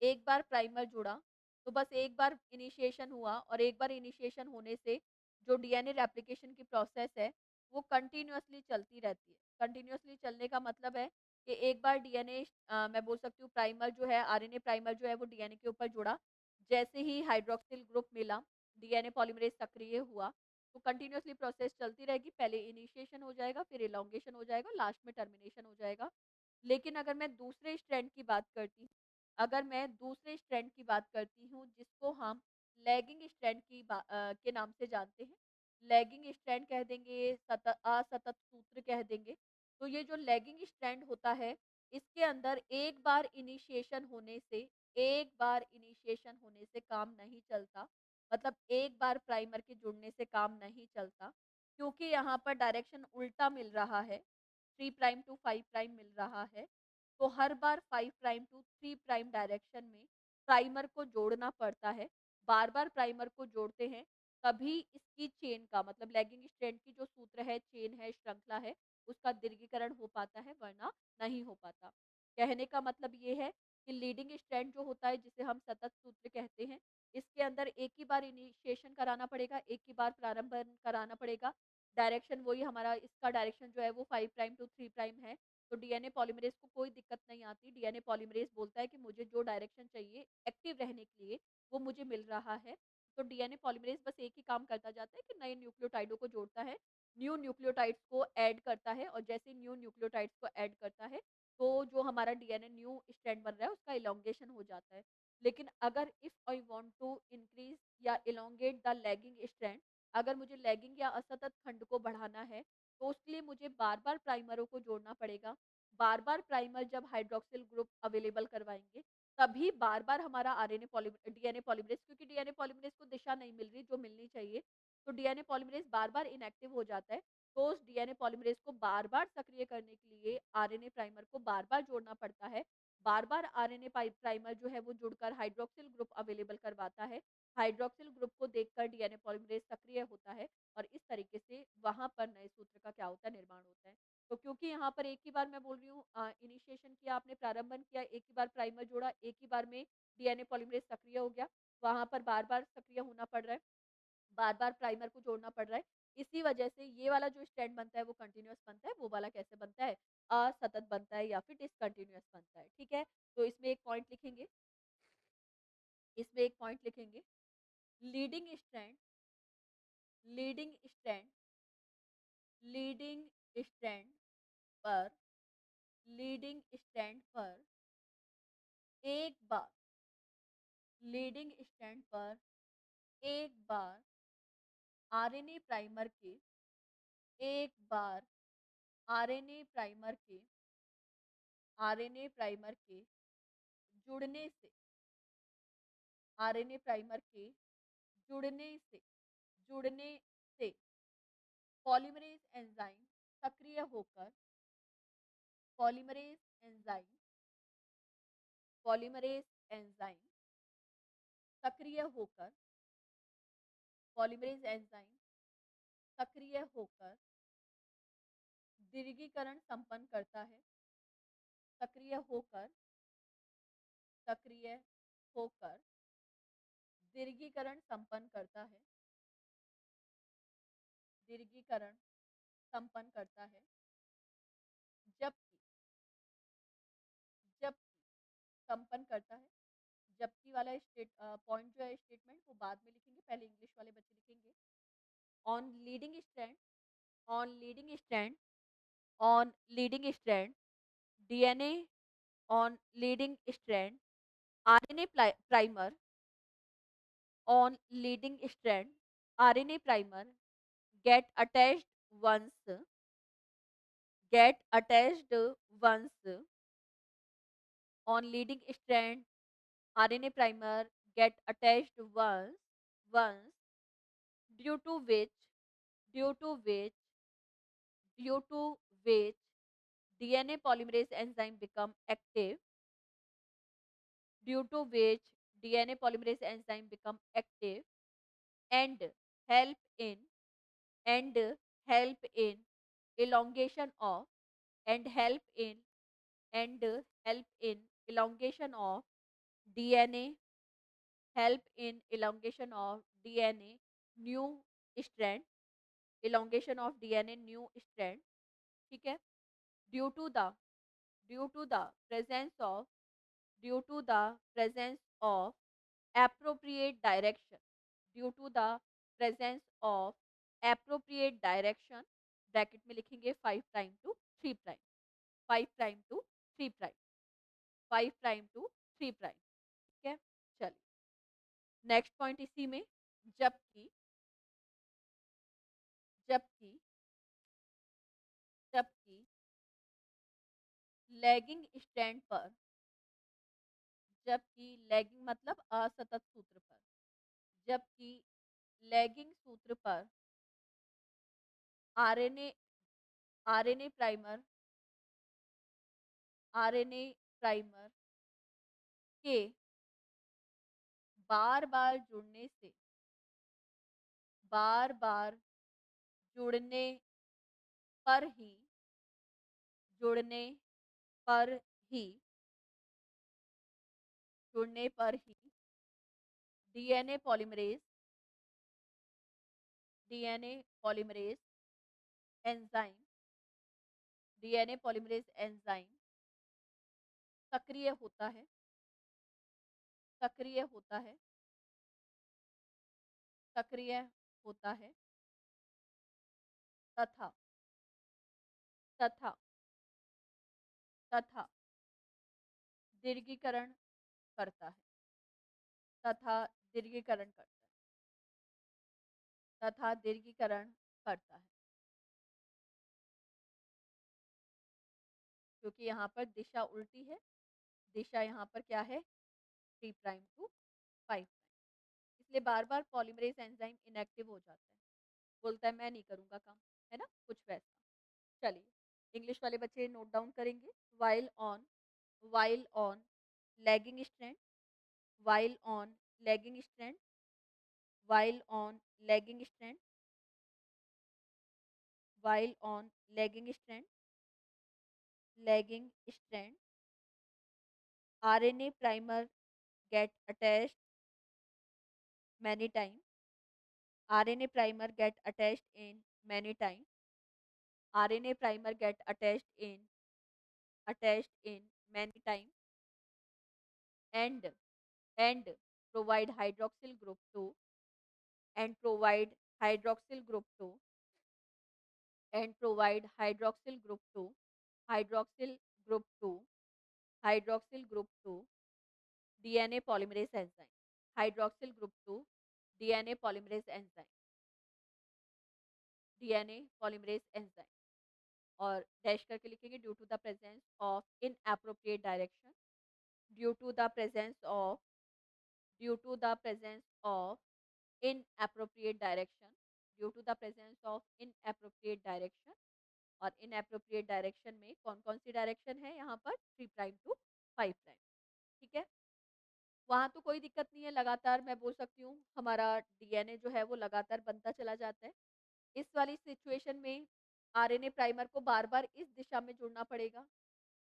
एक बार प्राइमर जुड़ा, तो बस एक बार इनिशिएशन हुआ और एक बार इनिशिएशन होने से जो डीएनए रेप्लिकेशन की प्रोसेस है, वो कंटिन्यूअसली चलती रहती है। कंटिन्यूअसली चलने का मतलब है कि एक बार डीएनए मैं बोल सकती हूँ प्राइमर जो है आरएनए प्राइमर जो है वो डीएनए के ऊपर जुड़ा, जैसे ही हाइड्रॉक्सिल ग्रुप मिला, डीएनए पॉलीमरेज़ सक्रिय हुआ, तो कंटिन्यूअसली प्रोसेस चलती रहेगी। पहले इनिशिएशन हो जाएगा, फिर एलोंगेशन हो जाएगा, लास्ट में टर्मिनेशन हो जाएगा। लेकिन अगर मैं दूसरे स्ट्रैंड की बात करती हूँ अगर मैं दूसरे स्ट्रैंड की बात करती हूँ जिसको हम लैगिंग स्ट्रैंड के नाम से जानते हैं। लैगिंग स्ट्रैंड कह देंगे, असतत सूत्र कह देंगे। तो ये जो लैगिंग स्ट्रैंड होता है, इसके अंदर एक बार इनिशिएशन होने से काम नहीं चलता। मतलब एक बार प्राइमर के जुड़ने से काम नहीं चलता। क्योंकि यहाँ पर डायरेक्शन उल्टा मिल रहा है, 3 प्राइम टू 5 प्राइम मिल रहा है, तो हर बार 5 प्राइम टू 3 प्राइम डायरेक्शन में प्राइमर को जोड़ना पड़ता है। बार-बार प्राइमर को जोड़ते हैं, तभी इसकी चेन का मतलब लैगिंग स्ट्रैंड की जो सूत्र है, चेन है, श्रृंखला है, उसका दीर्घीकरण हो पाता है, वरना नहीं हो पाता। कहने का मतलब ये है कि लीडिंग स्ट्रैंड जो होता है, जिसे हम सतत सूत्र कहते हैं, इसके अंदर एक ही बार इनिशिएशन कराना पड़ेगा, एक ही बार प्रारंभन कराना पड़ेगा। डायरेक्शन वही हमारा इसका डायरेक्शन जो है वो 5 प्राइम टू 3 प्राइम है। तो डीएनए पॉलीमरेज़ को कोई दिक्कत नहीं आती। डीएनए पॉलीमरेज़ बोलता है कि मुझे जो डायरेक्शन चाहिए एक्टिव रहने के लिए, वो मुझे मिल रहा है। तो डीएनए पॉलीमरेज़ बस एक ही काम करता जाता है कि नए न्यूक्लियोटाइडों को जोड़ता है, न्यू न्यूक्लियोटाइड्स को ऐड करता है और जैसे ही न्यू न्यूक्लियोटाइड्स को ऐड करता है, तो जो हमारा डीएनए न्यू स्ट्रैंड बन रहा है, उसका एलोंगेशन हो जाता है। लेकिन अगर if I want to increase या एलोंगेट द लैगिंग स्ट्रैंड, अगर मुझे लैगिंग या असतत खंड को बढ़ाना है, तो उसके लिए मुझे बार-बार प्राइमरों को जोड़ना पड़ेगा। बार-बार प्राइमर जब हाइड्रॉक्सिल ग्रुप अवेलेबल करवाएँगे, तभी बार-बार हमारा आरएनए डीएनए पॉलीमरेज़, क्योंकि डीएनए पॉलीमरेज़ को दिशा नहीं मिल रही जो मिलनी चाहिए, तो डीएनए पॉलीमरेज़ बार-बार इनएक्टिव हो जाता है। तो उस डीएनए पॉलीमरेज़ को बार-बार सक्रिय करने के लिए आरएनए प्राइमर को बार-बार जोड़ना पड़ता है। बार-बार आरएनए प्राइमर जो है वो जुड़कर हाइड्रॉक्सिल ग्रुप अवेलेबल करवाता है। हाइड्रॉक्सिल ग्रुप को देखकर डीएनए पॉलीमरेज़ सक्रिय होता है और इस तरीके से वहाँ पर नए सूत्र का क्या होता है, निर्माण होता है। तो क्योंकि यहाँ पर एक ही बार मैं बोल रही हूँ इनिशिएशन किया आपने, प्रारंभन किया, एक ही बार प्राइमर जोड़ा, एक ही बार में डीएनए पॉलीमरेज़ सक्रिय हो गया, वहाँ पर बार-बार सक्रिय होना पड़ रहा है, बार-बार प्राइमर को जोड़ना पड़ रहा है। इसी वजह से ये वाला जो स्ट्रैंड बनता है वो कंटीन्यूअस बनता है, वो वाला कैसे बनता है? असतत बनता है या फिर डिसकंटीन्यूअस बनता है, ठीक है? तो इसमें एक पॉइंट लिखेंगे, इसमें एक पॉइंट लिखेंगे, leading strand leading strand leading stand पर लीडिंग स्टैंड पर एक बार लीडिंग स्टैंड पर एक बार आरएनए प्राइमर के एक बार आरएनए प्राइमर के आरएनए प्राइमर के जुड़ने से आरएनए प्राइमर के जुड़ने से जुड़ने से पॉलीमरेज एंजाइम सक्रिय होकर पॉलीमरेज एंजाइम पॉलीमरेज एंजाइम सक्रिय होकर पॉलीमरेज एंजाइम सक्रिय होकर दीर्घीकरण संपन्न करता है, सक्रिय होकर सक्रिय होकर दीर्घीकरण संपन्न करता है, दीर्घीकरण संपन्न करता है, जबकि जबकि संपन्न करता है, जबकि वाला पॉइंट जो है स्टेटमेंट वो बाद में लिखेंगे, पहले इंग्लिश वाले बच्चे लिखेंगे। On leading strand on leading strand on leading strand DNA on leading strand RNA primer on leading strand RNA primer get attached once get attached once on leading strand RNA primer get attached once due to which due to which due to which DNA polymerase enzyme become active due to which DNA polymerase enzyme become active and help in and help in elongation of and help in and help in elongation of DNA help in elongation of DNA new strand elongation of DNA new strand, ठीक है, due to the due to the presence of due to the presence of appropriate direction due to the presence of appropriate direction bracket में लिखेंगे 5 prime to 3 prime 5 prime to 3 prime 5 prime to 3 prime, ठीक है। चलिए next point इसी में, जबकि जबकि जबकि लैगिंग स्टैंड पर जबकि लैगिंग मतलब असतत सूत्र पर जबकि लैगिंग सूत्र पर RNA RNA primer RNA primer के बार-बार जुड़ने से बार-बार जुड़ने पर ही जुड़ने पर ही जुड़ने पर ही DNA polymerase DNA polymerase enzyme DNA polymerase enzyme सक्रिय होता है सक्रिय होता है सक्रिय होता है तथा तथा तथा दीर्घीकरण करता है तथा दीर्घीकरण करता है तथा दीर्घीकरण करता है क्योंकि यहाँ पर दिशा उल्टी है। दिशा यहाँ पर क्या है? 3 प्राइम टू 5 प्राइम। इसलिए बार-बार पॉलीमरेज़ एंजाइम इनएक्टिव हो जाता है। बोलता है मैं नहीं करूँगा काम, है ना? कुछ वैसा। चलिए, इंग्लिश वाले बच्चे नोट डाउन करेंगे। While on while on lagging strand while on lagging strand while on lagging strand while on lagging strand RNA primer get attached many time RNA primer get attached in many time RNA primer get attached in many time and and provide hydroxyl group 2 and provide hydroxyl group 2 and provide hydroxyl group 2 hydroxyl group 2 hydroxyl group 2 DNA polymerase enzyme hydroxyl group 2 DNA polymerase enzyme DNA polymerase enzyme और dash करके लिखेंगे due to the presence of inappropriate direction due to the presence of due to the presence of inappropriate direction due to the presence of inappropriate direction और inappropriate direction में कौन कौन सी direction है यहाँ पर 3 प्राइम टू 5 प्राइम। ठीक है, वहाँ तो कोई दिक्कत नहीं है, लगातार मैं बोल सकती हूँ हमारा डीएनए जो है वो लगातार बनता चला जाता है। इस वाली सिचुएशन में आरएनए प्राइमर को बार-बार इस दिशा में जुड़ना पड़ेगा।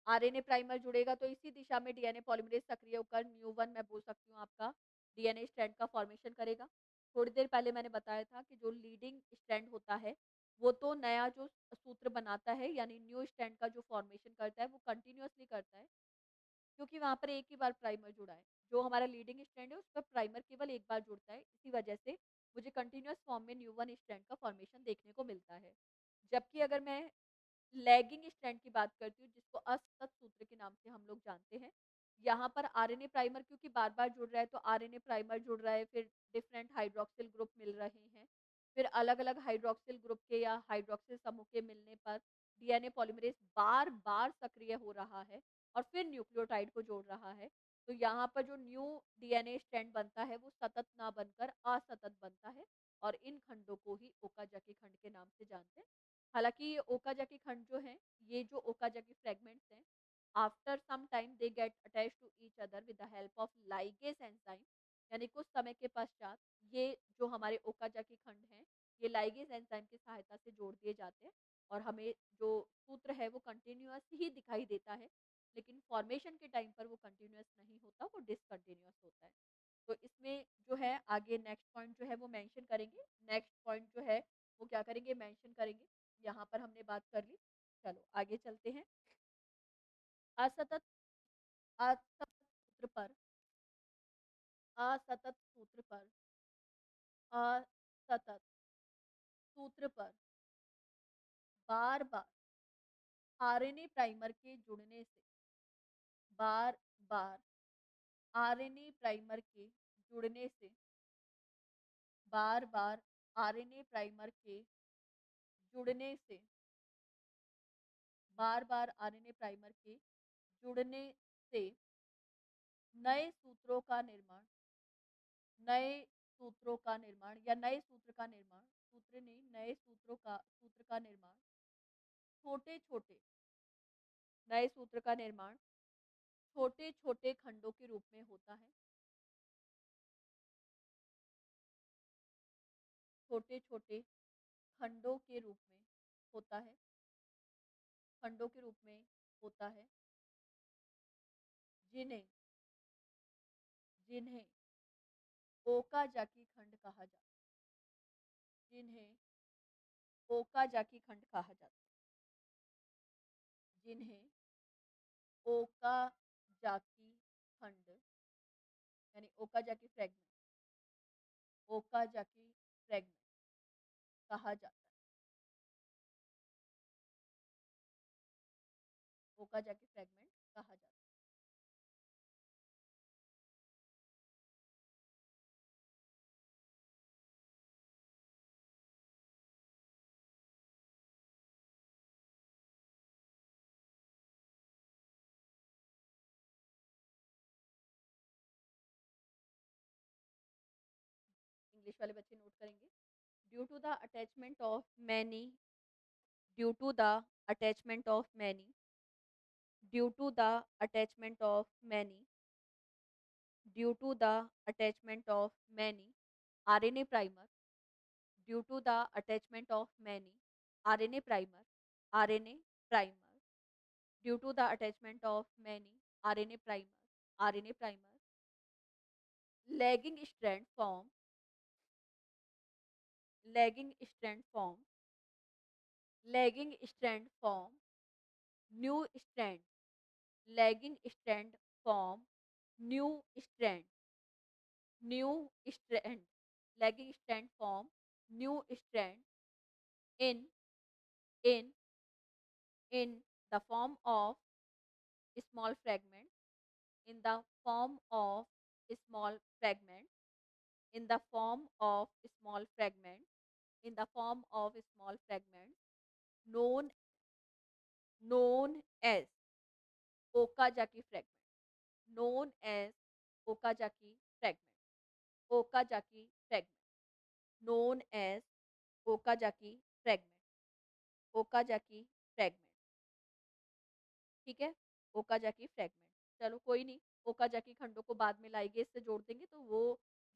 आरएनए प्राइमर जुड़ेगा तो इसी दिशा में डीएनए पॉलीमरेज़ सक्रिय होकर न्यू वन मैं बोल सकती हूँ आपका डीएनए स्ट्रैंड का फॉर्मेशन करेगा। थोड़ी देर पहले मैंने बताया था कि जो लीडिंग स्ट्रैंड होता है, वो तो नया जो सूत्र बनाता है यानी न्यू स्ट्रैंड का जो फॉर्मेशन करता है वो कंटिन्यूअसली करता है, क्योंकि वहाँ पर एक ही बार प्राइमर जुड़ा है। जो हमारा लीडिंग स्ट्रैंड है उसका प्राइमर केवल एक बार जुड़ता है, इसी वजह से मुझे कंटिन्यूअस फॉर्म में न्यू वन स्ट्रैंड का फॉर्मेशन देखने को मिलता है। जबकि अगर मैं लैगिंग स्ट्रैंड की बात करती हूँ जिसको असतत सूत्र के नाम से हम लोग जानते हैं। यहाँ पर आरएनए प्राइमर क्योंकि बार-बार जुड़ रहा है तो आरएनए प्राइमर जुड़ रहा है, फिर डिफरेंट हाइड्रॉक्सिल ग्रुप मिल रहे हैं। फिर अलग-अलग हाइड्रॉक्सिल ग्रुप के या हाइड्रॉक्सिल समूह के मिलने पर डीएनए पॉलीमरेज़ बार-बार सक्रिय हो रहा है और फिर न्यूक्लियोटाइड को जोड़ रहा है। तो यहाँ पर जो न्यू डीएनए स्ट्रैंड बनता है वो सतत ना बनकर असतत बनता है और इन खंडों को ही ओकाजाकी खंड के नाम से जानते हैं। हालाँकि ये ओकाजाकी खंड जो है, ये जो ओकाजाकी फ्रैगमेंट्स हैं, after some time they get attached to each other with the help of ligase enzyme यानी कुछ समय के पश्चात ये जो हमारे ओकाजाकी खंड हैं, ये लाइगेज एंजाइम की सहायता से जोड़ दिए जाते हैं और हमें जो सूत्र है वो कंटीन्यूअस ही दिखाई देता है, लेकिन फॉर्मेशन के टाइम पर वो कंटीन्यूअस नहीं होता, वो डिसकंटीन्यूअस होता है। तो इसमें जो है आगे नेक्स्ट पॉइंट जो है वो मेंशन करेंगे। नेक्स्ट पॉइंट जो है वो क्या करेंगे? मेंशन करेंगे। यहाँ पर हमने बात कर ली। चलो आगे चलते हैं। असतत असतत सूत्र पर असतत सूत्र पर असतत सूत्र पर बार-बार आरएनए प्राइमर के जुड़ने से बार-बार आरएनए प्राइमर के जुड़ने से बार-बार आरएनए प्राइमर के जुड़ने से बार-बार आरएनए प्राइमर के जुड़ने से नए सूत्रों का निर्माण नए सूत्रों का निर्माण या नए सूत्र का निर्माण सूत्र ने सूत्र का निर्माण छोटे-छोटे नए सूत्र का निर्माण छोटे-छोटे खंडों के रूप में होता है। छोटे-छोटे खंडों के रूप में होता है। खंडों के रूप में होता है। जिन्हें जिन्हें ओकाजाकी खंड कहा जाता है। जिन्हें ओकाजाकी खंड कहा जाता है। जिन्हें ओकाजाकी खंड यानी ओकाजाकी फ्रैगमेंट ओकाजाकी फ्रैगमेंट कहा जाता है। ओकाजाकी फ्रैगमेंट कहा जाता है। इंग्लिश वाले बच्चे नोट करेंगे। Due to the attachment of many due to the attachment of many due to the attachment of many due to the attachment of many RNA primer due to the attachment of many RNA primer RNA primer due to the attachment of many RNA primer RNA primer lagging strand form lagging strand form lagging strand form new strand lagging strand form new strand new strand lagging strand form new strand in in in the form of small fragment in the form of small fragment in the form of small fragment in the form of small fragment known known as Okazaki fragment known as Okazaki fragment Okazaki fragment known as Okazaki fragment Okazaki fragment ठीक है Okazaki fragment चलो कोई नहीं Okazaki खंडों को बाद में ligase से जोड़ देंगे तो वो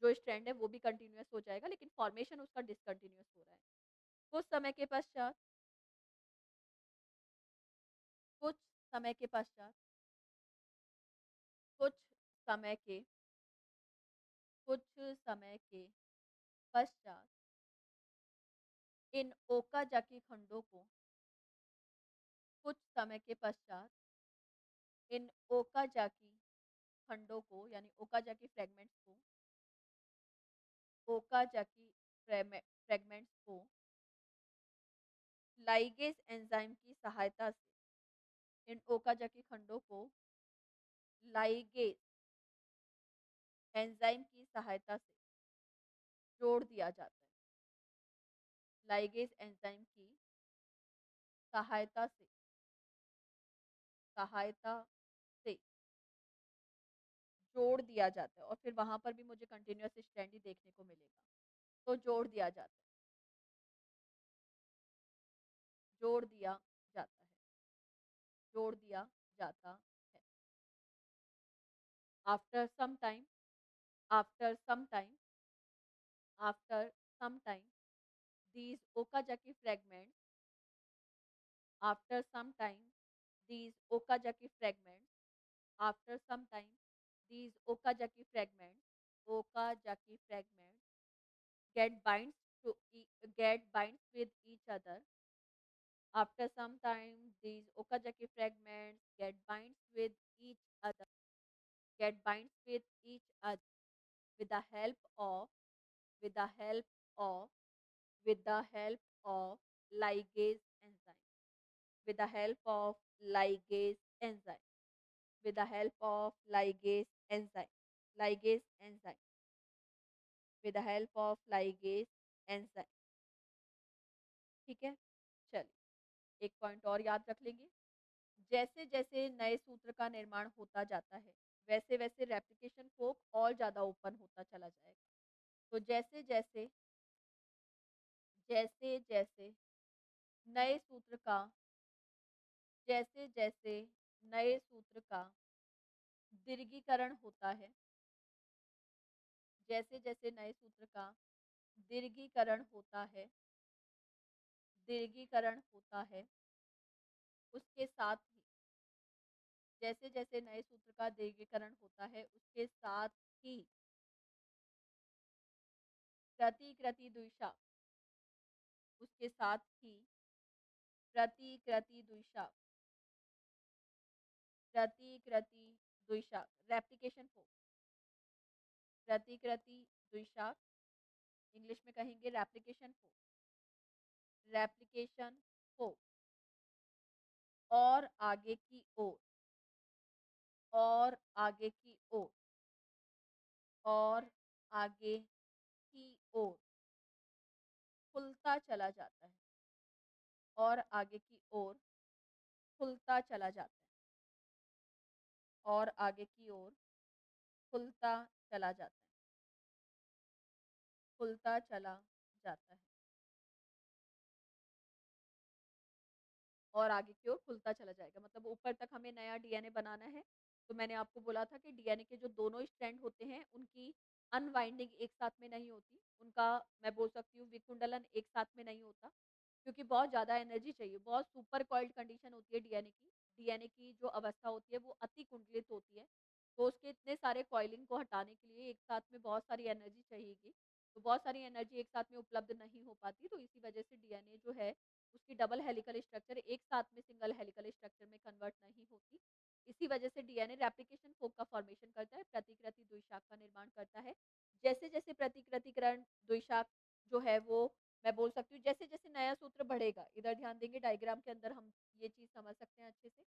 जो स्ट्रैंड है वो भी कंटिन्यूअस हो जाएगा लेकिन फॉर्मेशन उसका डिसकंटिन्यूअस हो रहा है कुछ समय के पश्चात कुछ समय के पश्चात कुछ समय के कुछ समय के पश्चात इन ओकाजाकी खंडों को कुछ समय के पश्चात इन ओकाजाकी खंडों को यानी ओकाजाकी फ्रैगमेंट्स को ओकाजाकी फ्रैगमेंट्स को लाइगेज एंजाइम की सहायता से इन ओकाजाकी खंडों को लाइगेज एंजाइम की सहायता से जोड़ दिया जाता है लाइगेज एंजाइम की सहायता से सहायता से जोड़ दिया जाता है और फिर वहां पर भी मुझे कंटिन्यूअस स्ट्रैंड ही देखने को मिलेगा तो जोड़ दिया जाता है जोड़ दिया जाता है जोड़ दिया जाता है after some time after some time after some time these okazaki fragments after some time these okazaki fragments after some time these okazaki fragments get binds get binds with each other after some time these okazaki fragments get binds with each other get binds with each other with the help of with the help of with the help of ligase enzyme with the help of ligase enzyme with the help of ligase enzyme with the help of ligase enzyme ठीक है चलिए एक point और याद रख लेंगे जैसे जैसे नए सूत्र का निर्माण होता जाता है वैसे वैसे रेप्लिकेशन फोक और ज्यादा ओपन होता चला जाएगा तो जैसे जैसे जैसे-जैसे नए सूत्र का जैसे-जैसे नए सूत्र का दीर्घीकरण होता है, जैसे-जैसे नए सूत्र का दीर्घीकरण होता है, दीर्घीकरण होता है, उसके साथ ही जैसे-जैसे नए सूत्र का दीर्घीकरण होता है, उसके साथ ही प्रतिकृति द्विशा उसके साथ ही प्रतिकृति द्विशा प्रतिकृति द्विशा रेप्लिकेशन फोक प्रतिकृति द्विशाख इंग्लिश में कहेंगे रेप्लिकेशन फोक और आगे की ओर और आगे की ओर और आगे की ओर खुलता चला जाता है और आगे की ओर खुलता चला जाता है और आगे की ओर खुलता चला जाता है खुलता चला जाता है और आगे की ओर खुलता चला जाएगा मतलब ऊपर तक हमें नया डीएनए बनाना है। तो मैंने आपको बोला था कि डीएनए के जो दोनों स्ट्रैंड होते हैं उनकी अनवाइंडिंग एक साथ में नहीं होती। उनका मैं बोल सकती हूँ विकुंडलन एक साथ में नहीं होता क्योंकि बहुत ज़्यादा एनर्जी चाहिए। बहुत सुपर कॉइल्ड कंडीशन होती है डीएनए की। डीएनए की जो अवस्था होती है वो अति कुंडलित होती है। तो उसके इतने सारे कॉइलिंग को हटाने के लिए एक साथ में बहुत सारी एनर्जी चाहिएगी। तो बहुत सारी एनर्जी एक साथ में उपलब्ध नहीं हो पाती तो इसी वजह से डीएनए जो है उसकी डबल हेलिकल स्ट्रक्चर एक साथ में सिंगल हेलिकल स्ट्रक्चर में कन्वर्ट नहीं होती। इसी वजह से डीएनए रेप्लिकेशन फोक का फॉर्मेशन करता है, प्रतिकृति द्विशाख का निर्माण करता है। जैसे-जैसे प्रतिकृतिकरण द्विशाख जो है वो मैं बोल सकती हूँ जैसे-जैसे नया सूत्र बढ़ेगा, इधर ध्यान देंगे डायग्राम के अंदर हम ये चीज़ समझ सकते हैं अच्छे से।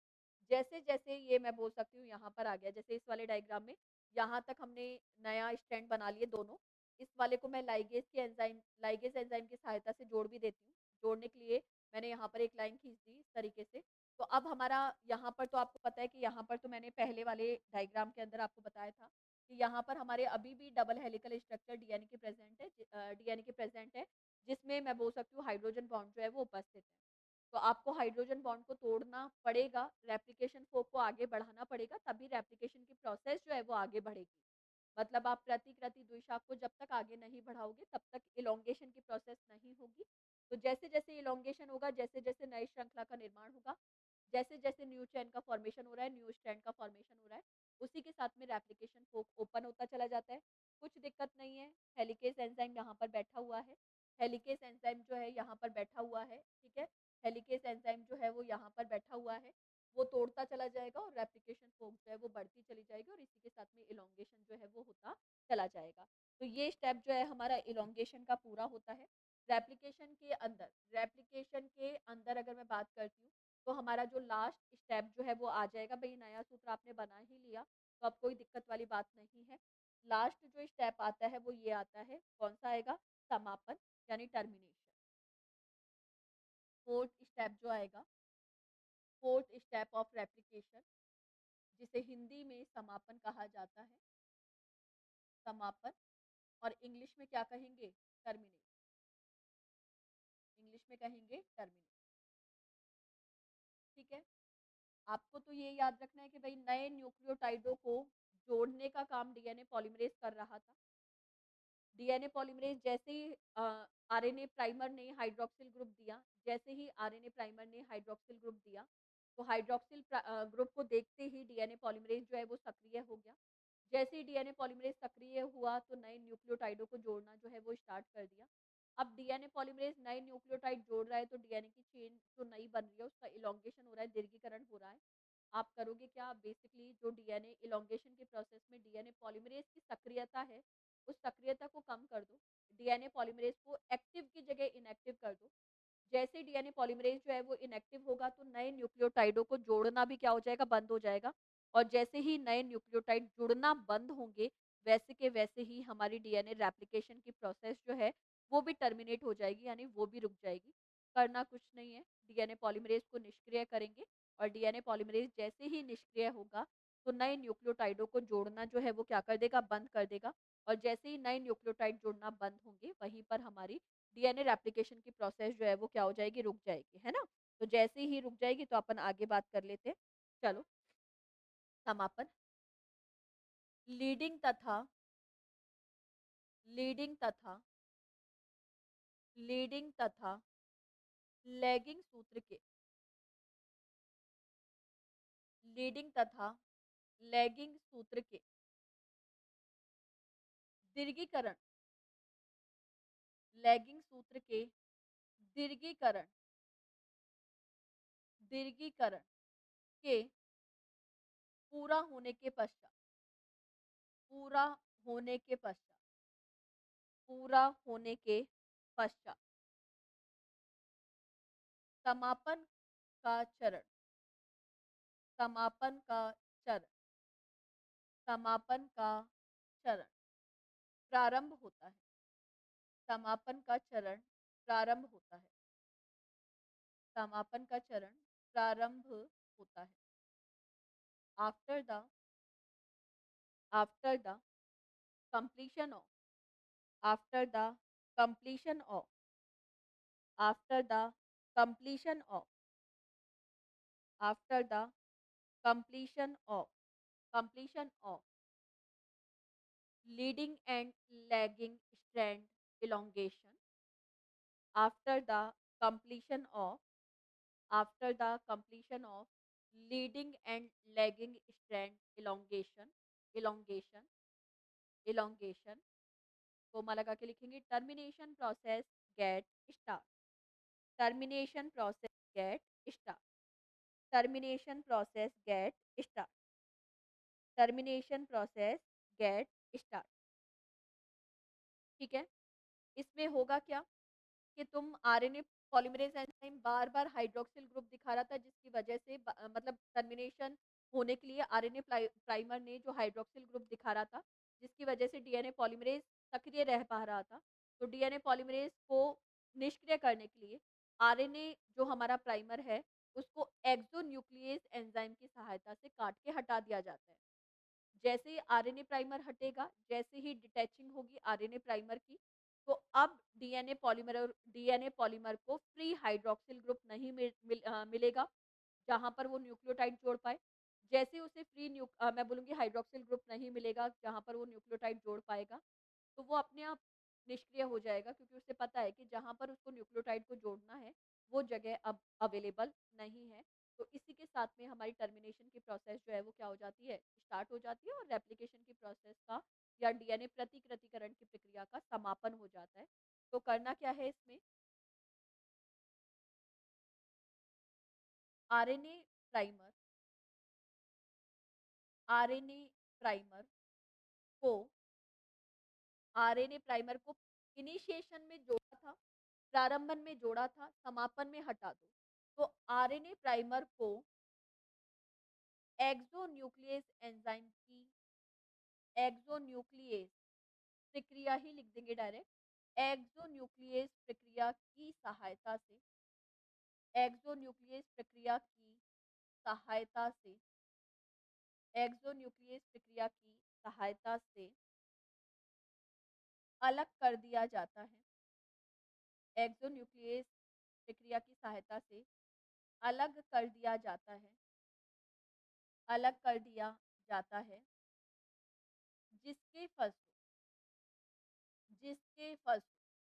जैसे-जैसे ये मैं बोल सकती हूँ यहाँ पर आ गया, जैसे इस वाले डायग्राम में यहाँ तक हमने नया स्ट्रैंड बना लिए दोनों। इस वाले को मैं लाइगेज एंजाइम की सहायता से जोड़ भी देती हूँ। जोड़ने के लिए मैंने यहाँ पर एक लाइन खींच दी इस तरीके से। तो अब हमारा यहाँ पर तो आपको पता है कि यहाँ पर तो मैंने पहले वाले डायग्राम के अंदर आपको बताया था कि यहाँ पर हमारे अभी भी डबल हेलिकल स्ट्रक्चर डीएनए के प्रेज़ेंट है, जिसमें मैं बोल सकती हूँ हाइड्रोजन बॉन्ड जो है वो उपस्थित है। तो आपको हाइड्रोजन बॉन्ड को तोड़ना पड़ेगा, रेप्लिकेशन फोक को आगे बढ़ाना पड़ेगा, तभी रेप्लिकेशन की प्रोसेस जो है वो आगे बढ़ेगी। मतलब आप प्रतिकृति द्विशाख को जब तक आगे नहीं बढ़ाओगे तब तक इलॉन्गेशन की प्रोसेस नहीं होगी। तो जैसे-जैसे इलॉन्गेशन होगा, जैसे-जैसे नई श्रृंखला का निर्माण होगा, जैसे-जैसे न्यू चेन का फॉर्मेशन हो रहा है, न्यू स्ट्रैंड का फॉर्मेशन हो रहा है, उसी के साथ में रेप्लिकेशन फोक ओपन होता चला जाता है। कुछ दिक्कत नहीं है, हेलिकेज़ एंजाइम यहाँ पर बैठा हुआ है। हेलिकेज़ एंजाइम जो है यहाँ पर बैठा हुआ है, ठीक है? हेलिकेज़ एंजाइम जो है वो यहाँ पर बैठा हुआ है, वो तोड़ता चला जाएगा और रेप्लिकेशन फोक जो है वो बढ़ती चली जाएगी और इसी के साथ में इलॉन्गेशन जो है वो होता चला जाएगा। तो ये स्टेप जो है हमारा इलॉन्गेशन का पूरा होता है। रेप्लिकेशन के अंदर अगर मैं बात करती हूँ, तो हमारा जो लास्ट स्टेप जो है वो आ जाएगा। भई नया सूत्र आपने बना ही लिया, तो अब कोई दिक्कत वाली बात नहीं है। लास्ट जो स्टेप आता है वो ये आता है, कौन-सा आएगा? समापन यानी टर्मिनेशन। फोर्थ स्टेप जो आएगा, फोर्थ स्टेप ऑफ रेप्लिकेशन जिसे हिंदी में समापन कहा जाता है, समापन और इंग्लिश में क्या कहेंगे? टर्मिनेट। इंग्लिश में कहेंगे टर्मिनेट, ठीक है? आपको तो ये याद रखना है कि भई नए न्यूक्लियोटाइडों को जोड़ने का काम डीएनए पॉलीमरेज़ कर रहा था। डीएनए पॉलीमरेज़ जैसे ही आरएनए प्राइमर ने हाइड्रॉक्सिल ग्रुप दिया, जैसे ही आरएनए प्राइमर ने हाइड्रॉक्सिल ग्रुप दिया, तो ग्रुप को देखते ही डीएनए पॉलीमरेज़ जो है वो सक्रिय हो गया। जैसे ही डीएनए पॉलीमरेज़ सक्रिय हुआ तो नए न्यूक्लियोटाइडों को जोड़ना जो है वो स्टार्ट कर दिया। अब डीएनए पॉलीमरेज़ नए न्यूक्लियोटाइड जोड़ रहा है तो डीएनए की चेन जो नई बन रही है उसका इलॉन्गेशन हो रहा है, दीर्घीकरण हो रहा है। आप करोगे क्या? बेसिकली जो डीएनए इलॉन्गेशन के प्रोसेस में डीएनए पॉलीमरेज़ की सक्रियता है, उस सक्रियता को कम कर दो। डीएनए पॉलीमरेज़ को एक्टिव की जगह इनएक्टिव कर दो। जैसे डीएनए पॉलीमरेज़ जो है वो इनएक्टिव होगा तो नए न्यूक्लियोटाइडों को जोड़ना भी क्या हो जाएगा? बंद हो जाएगा और जैसे ही नए न्यूक्लियोटाइड जुड़ना बंद होंगे, वैसे के वैसे ही हमारी डीएनए रेप्लिकेशन की प्रोसेस जो है, वो भी टर्मिनेट हो जाएगी यानी वो भी रुक जाएगी। करना कुछ नहीं है, डीएनए पॉलीमरेज़ को निष्क्रिय करेंगे और डीएनए पॉलीमरेज़ जैसे ही निष्क्रिय होगा, तो नए न्यूक्लियोटाइडों को जोड़ना जो है वो क्या कर देगा? बंद कर देगा और जैसे ही नए न्यूक्लियोटाइड जुड़ना बंद होंगे, वहीं पर हमारी डीएनए रेप्लिकेशन की प्रोसेस जो है वो क्या हो जाएगी, रुक जाएगी, है ना? तो जैसे ही रुक जाएगी तो अपन आगे बात कर लेते हैं। चलो, समापन। लीडिंग तथा लीडिंग तथा लीडिंग तथा लैगिंग सूत्र के लीडिंग तथा लैगिंग सूत्र के दीर्घीकरण लैगिंग सूत्र के दीर्घीकरण दीर्घीकरण के पूरा होने के पश्चात पूरा होने के पश्चात पूरा होने के पश्चात समापन का चरण समापन का चरण समापन का चरण प्रारंभ होता है। समापन का चरण प्रारंभ होता है। समापन का चरण प्रारंभ होता है। After the after the completion of after the completion of after the completion of after the completion of leading and lagging strand elongation after the completion of after the completion of leading and lagging strand elongation elongation comma लगा के लिखेंगे termination process get start termination process get start termination process get start termination process get start. ठीक है, इसमें होगा क्या कि तुम आरएनए पॉलीमरेज एंजाइम बार-बार हाइड्रोक्सिल ग्रुप दिखा रहा था जिसकी वजह से मतलब टर्मिनेशन होने के लिए आरएनए प्राइमर ने जो हाइड्रोक्सिल ग्रुप दिखा रहा था जिसकी वजह से डीएनए पॉलीमरेज सक्रिय रह पा रहा था। तो डीएनए पॉलीमरेज को निष्क्रिय करने के लिए आरएनए जो हमारा प्राइमर है उसको एक्सोन्यूक्लियस एंजाइम की सहायता से काट के हटा दिया जाता है। जैसे ही आरएनए प्राइमर हटेगा, जैसे ही डिटैचिंग होगी आरएनए प्राइमर की, तो अब डीएनए पॉलीमर को फ्री हाइड्रोक्सिल ग्रुप नहीं मिलेगा, जहाँ पर वो न्यूक्लियोटाइड जोड़ पाए। जैसे उसे मैं बोलूँगी हाइड्रोक्सिल ग्रुप नहीं मिलेगा, जहाँ पर वो न्यूक्लियोटाइड जोड़ पाएगा, तो वो अपने आप निष्क्रिय हो जाएगा क्योंकि उसे पता है कि जहाँ पर उसको न्यूक्लियोटाइड को जोड़ना है, वो जगह अब अवेलेबल नहीं है। तो इसी के साथ में हमारी टर्मिनेशन की प्रोसेस जो है वो क्या हो जाती है, स्टार्ट हो जाती है और रेप्लिकेशन की प्रोसेस का या डीएनए प्रतिकृतिकरण की प्रक्रिया का समापन हो जाता है। तो करना क्या है इसमें, आरएनए प्राइमर आरएनए प्राइमर को आरएनए प्राइमर को इनिशिएशन में जोड़ा था, प्रारंभन में जोड़ा था, समापन में हटा दो। तो आरएनए प्राइमर को एक्सोन्यूक्लियस एंजाइम की एक्सोन्यूक्लियस प्रक्रिया ही लिख देंगे डायरेक्ट, एक्सोन्यूक्लियस प्रक्रिया की सहायता से एक्सोन्यूक्लियस प्रक्रिया की सहायता से एक्सोन्यूक्लियस प्रक्रिया की सहायता से अलग कर दिया जाता है। एक्सोन्यूक्लियस प्रक्रिया की सहायता से अलग कर दिया जाता है अलग कर दिया जाता है जिसके फलस्वरूप जिसके फलस्वरूप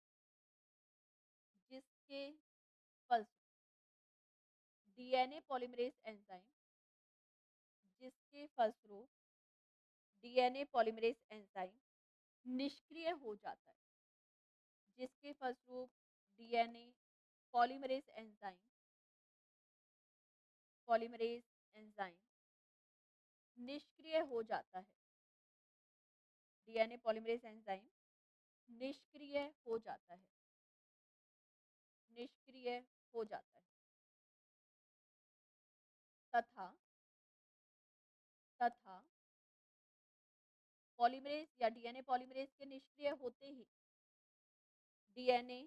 जिसके फलस्वरूप डीएनए पॉलीमरेज एंजाइम जिसके फलस्वरूप डीएनए पॉलीमरेज एंजाइम निष्क्रिय हो जाता है जिसके फलस्वरूप DNA polymerase enzyme polymerase enzyme निष्क्रिय हो जाता है डीएनए पॉलीमरेज एंजाइम निष्क्रिय हो जाता है निष्क्रिय हो जाता है तथा तथा पॉलीमरेज या डीएनए पॉलीमरेज के निष्क्रिय होते ही डीएनए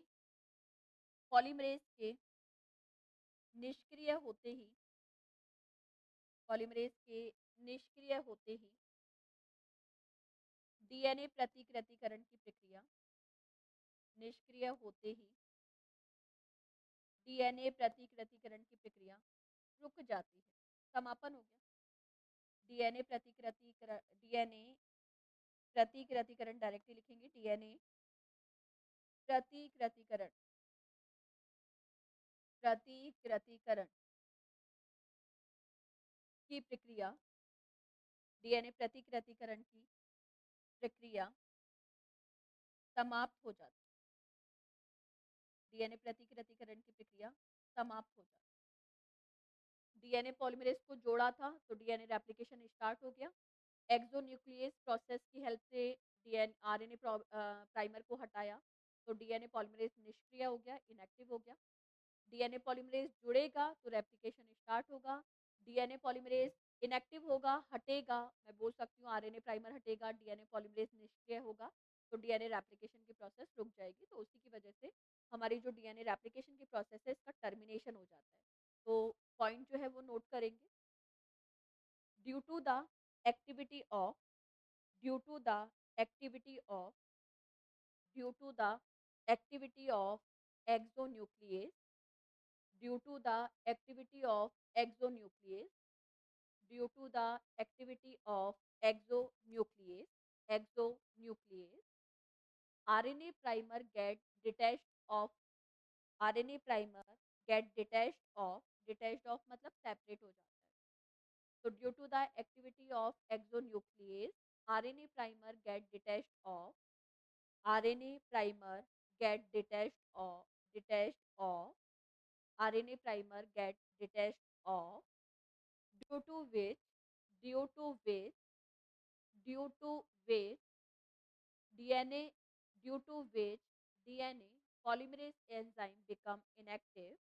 पॉलीमरेज के निष्क्रिय होते ही पॉलीमरेज के निष्क्रिय होते ही डीएनए प्रतिकृतिकरण की प्रक्रिया निष्क्रिय होते ही डीएनए प्रतिकृतिकरण की प्रक्रिया रुक जाती है। समापन हो गया। डीएनए प्रतिकृतिकरण डायरेक्टली लिखेंगे, डीएनए प्रतिकृतिकरण प्रतिकृतिकरण की प्रक्रिया डीएनए प्रतिकृतिकरण की प्रक्रिया समाप्त हो जाती है। डीएनए प्रतिकृतिकरण की प्रक्रिया समाप्त हो जाती है। डीएनए पॉलीमरेज को जोड़ा था तो डीएनए रेप्लिकेशन स्टार्ट हो गया। एक्सोन्यूक्लियस प्रोसेस की हेल्प से डीएन आरएनए प्राइमर को हटाया तो डीएनए पॉलीमरेज निष्क्रिय हो गया, इनएक्टिव हो गया। डीएनए पॉलीमरेज जुड़ेगा तो रेप्लिकेशन स्टार्ट होगा। डीएनए पॉलीमरेज इनएक्टिव होगा, हटेगा, मैं बोल सकती हूँ आरएनए प्राइमर हटेगा, डीएनए पॉलीमरेज निष्क्रिय होगा तो डीएनए रेप्लिकेशन की प्रोसेस रुक जाएगी। तो उसी की वजह से हमारी जो डीएनए रेप्लिकेशन की प्रोसेस है इसका टर्मिनेशन हो जाता है। तो पॉइंट जो है वो नोट करेंगे। Due to the activity of due to the activity of due to the activity of exonuclease due to the activity of exonuclease due to the activity of exonuclease RNA primer get detached of RNA primer get detached of मतलब separate हो जाता है। तो due to the activity of exonuclease RNA primer get detached of RNA primer get detached of due to which due to which due to which DNA due to which DNA polymerase enzyme become inactive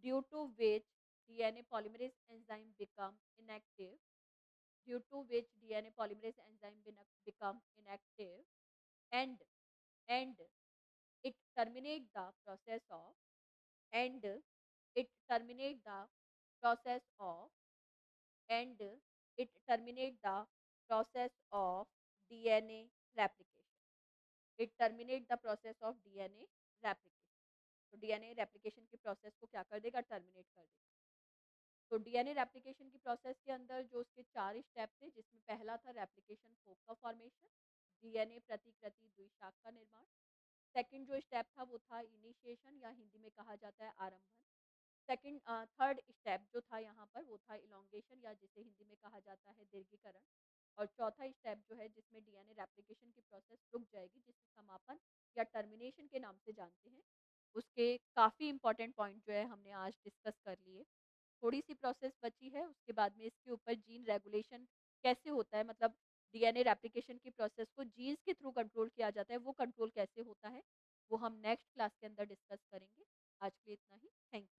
due to which DNA polymerase enzyme become inactive due to which DNA polymerase enzyme become inactive and and it terminate the process of and it terminate the process of and it terminate the process of DNA replication. It terminate the process of DNA replication. तो DNA replication की process को क्या कर देगा? Terminate कर देगा। तो DNA replication की प्रोसेस के अंदर जो उसके 4 स्टेप थे जिसमें पहला था रेप्लिकेशन फोक का फॉर्मेशन, डीएनए प्रतिकृति द्विशाख का निर्माण। सेकंड जो स्टेप था वो था इनिशिएशन या हिंदी में कहा जाता है आरंभन। सेकंड थर्ड स्टेप जो था यहाँ पर वो था इलॉन्गेशन या जिसे हिंदी में कहा जाता है दीर्घीकरण। और चौथा स्टेप जो है जिसमें डीएनए रेप्लिकेशन की प्रोसेस रुक जाएगी जिसे समापन या टर्मिनेशन के नाम से जानते हैं। उसके काफ़ी इंपॉर्टेंट पॉइंट जो है हमने आज डिस्कस कर लिए। थोड़ी सी प्रोसेस बची है उसके बाद में इसके ऊपर जीन रेगुलेशन कैसे होता है, मतलब डीएनए रेप्लिकेशन की प्रोसेस को जीन्स के थ्रू कंट्रोल किया जाता है, वो कंट्रोल कैसे होता है वो हम नेक्स्ट क्लास के अंदर डिस्कस करेंगे। आज के लिए इतना ही। Thank you.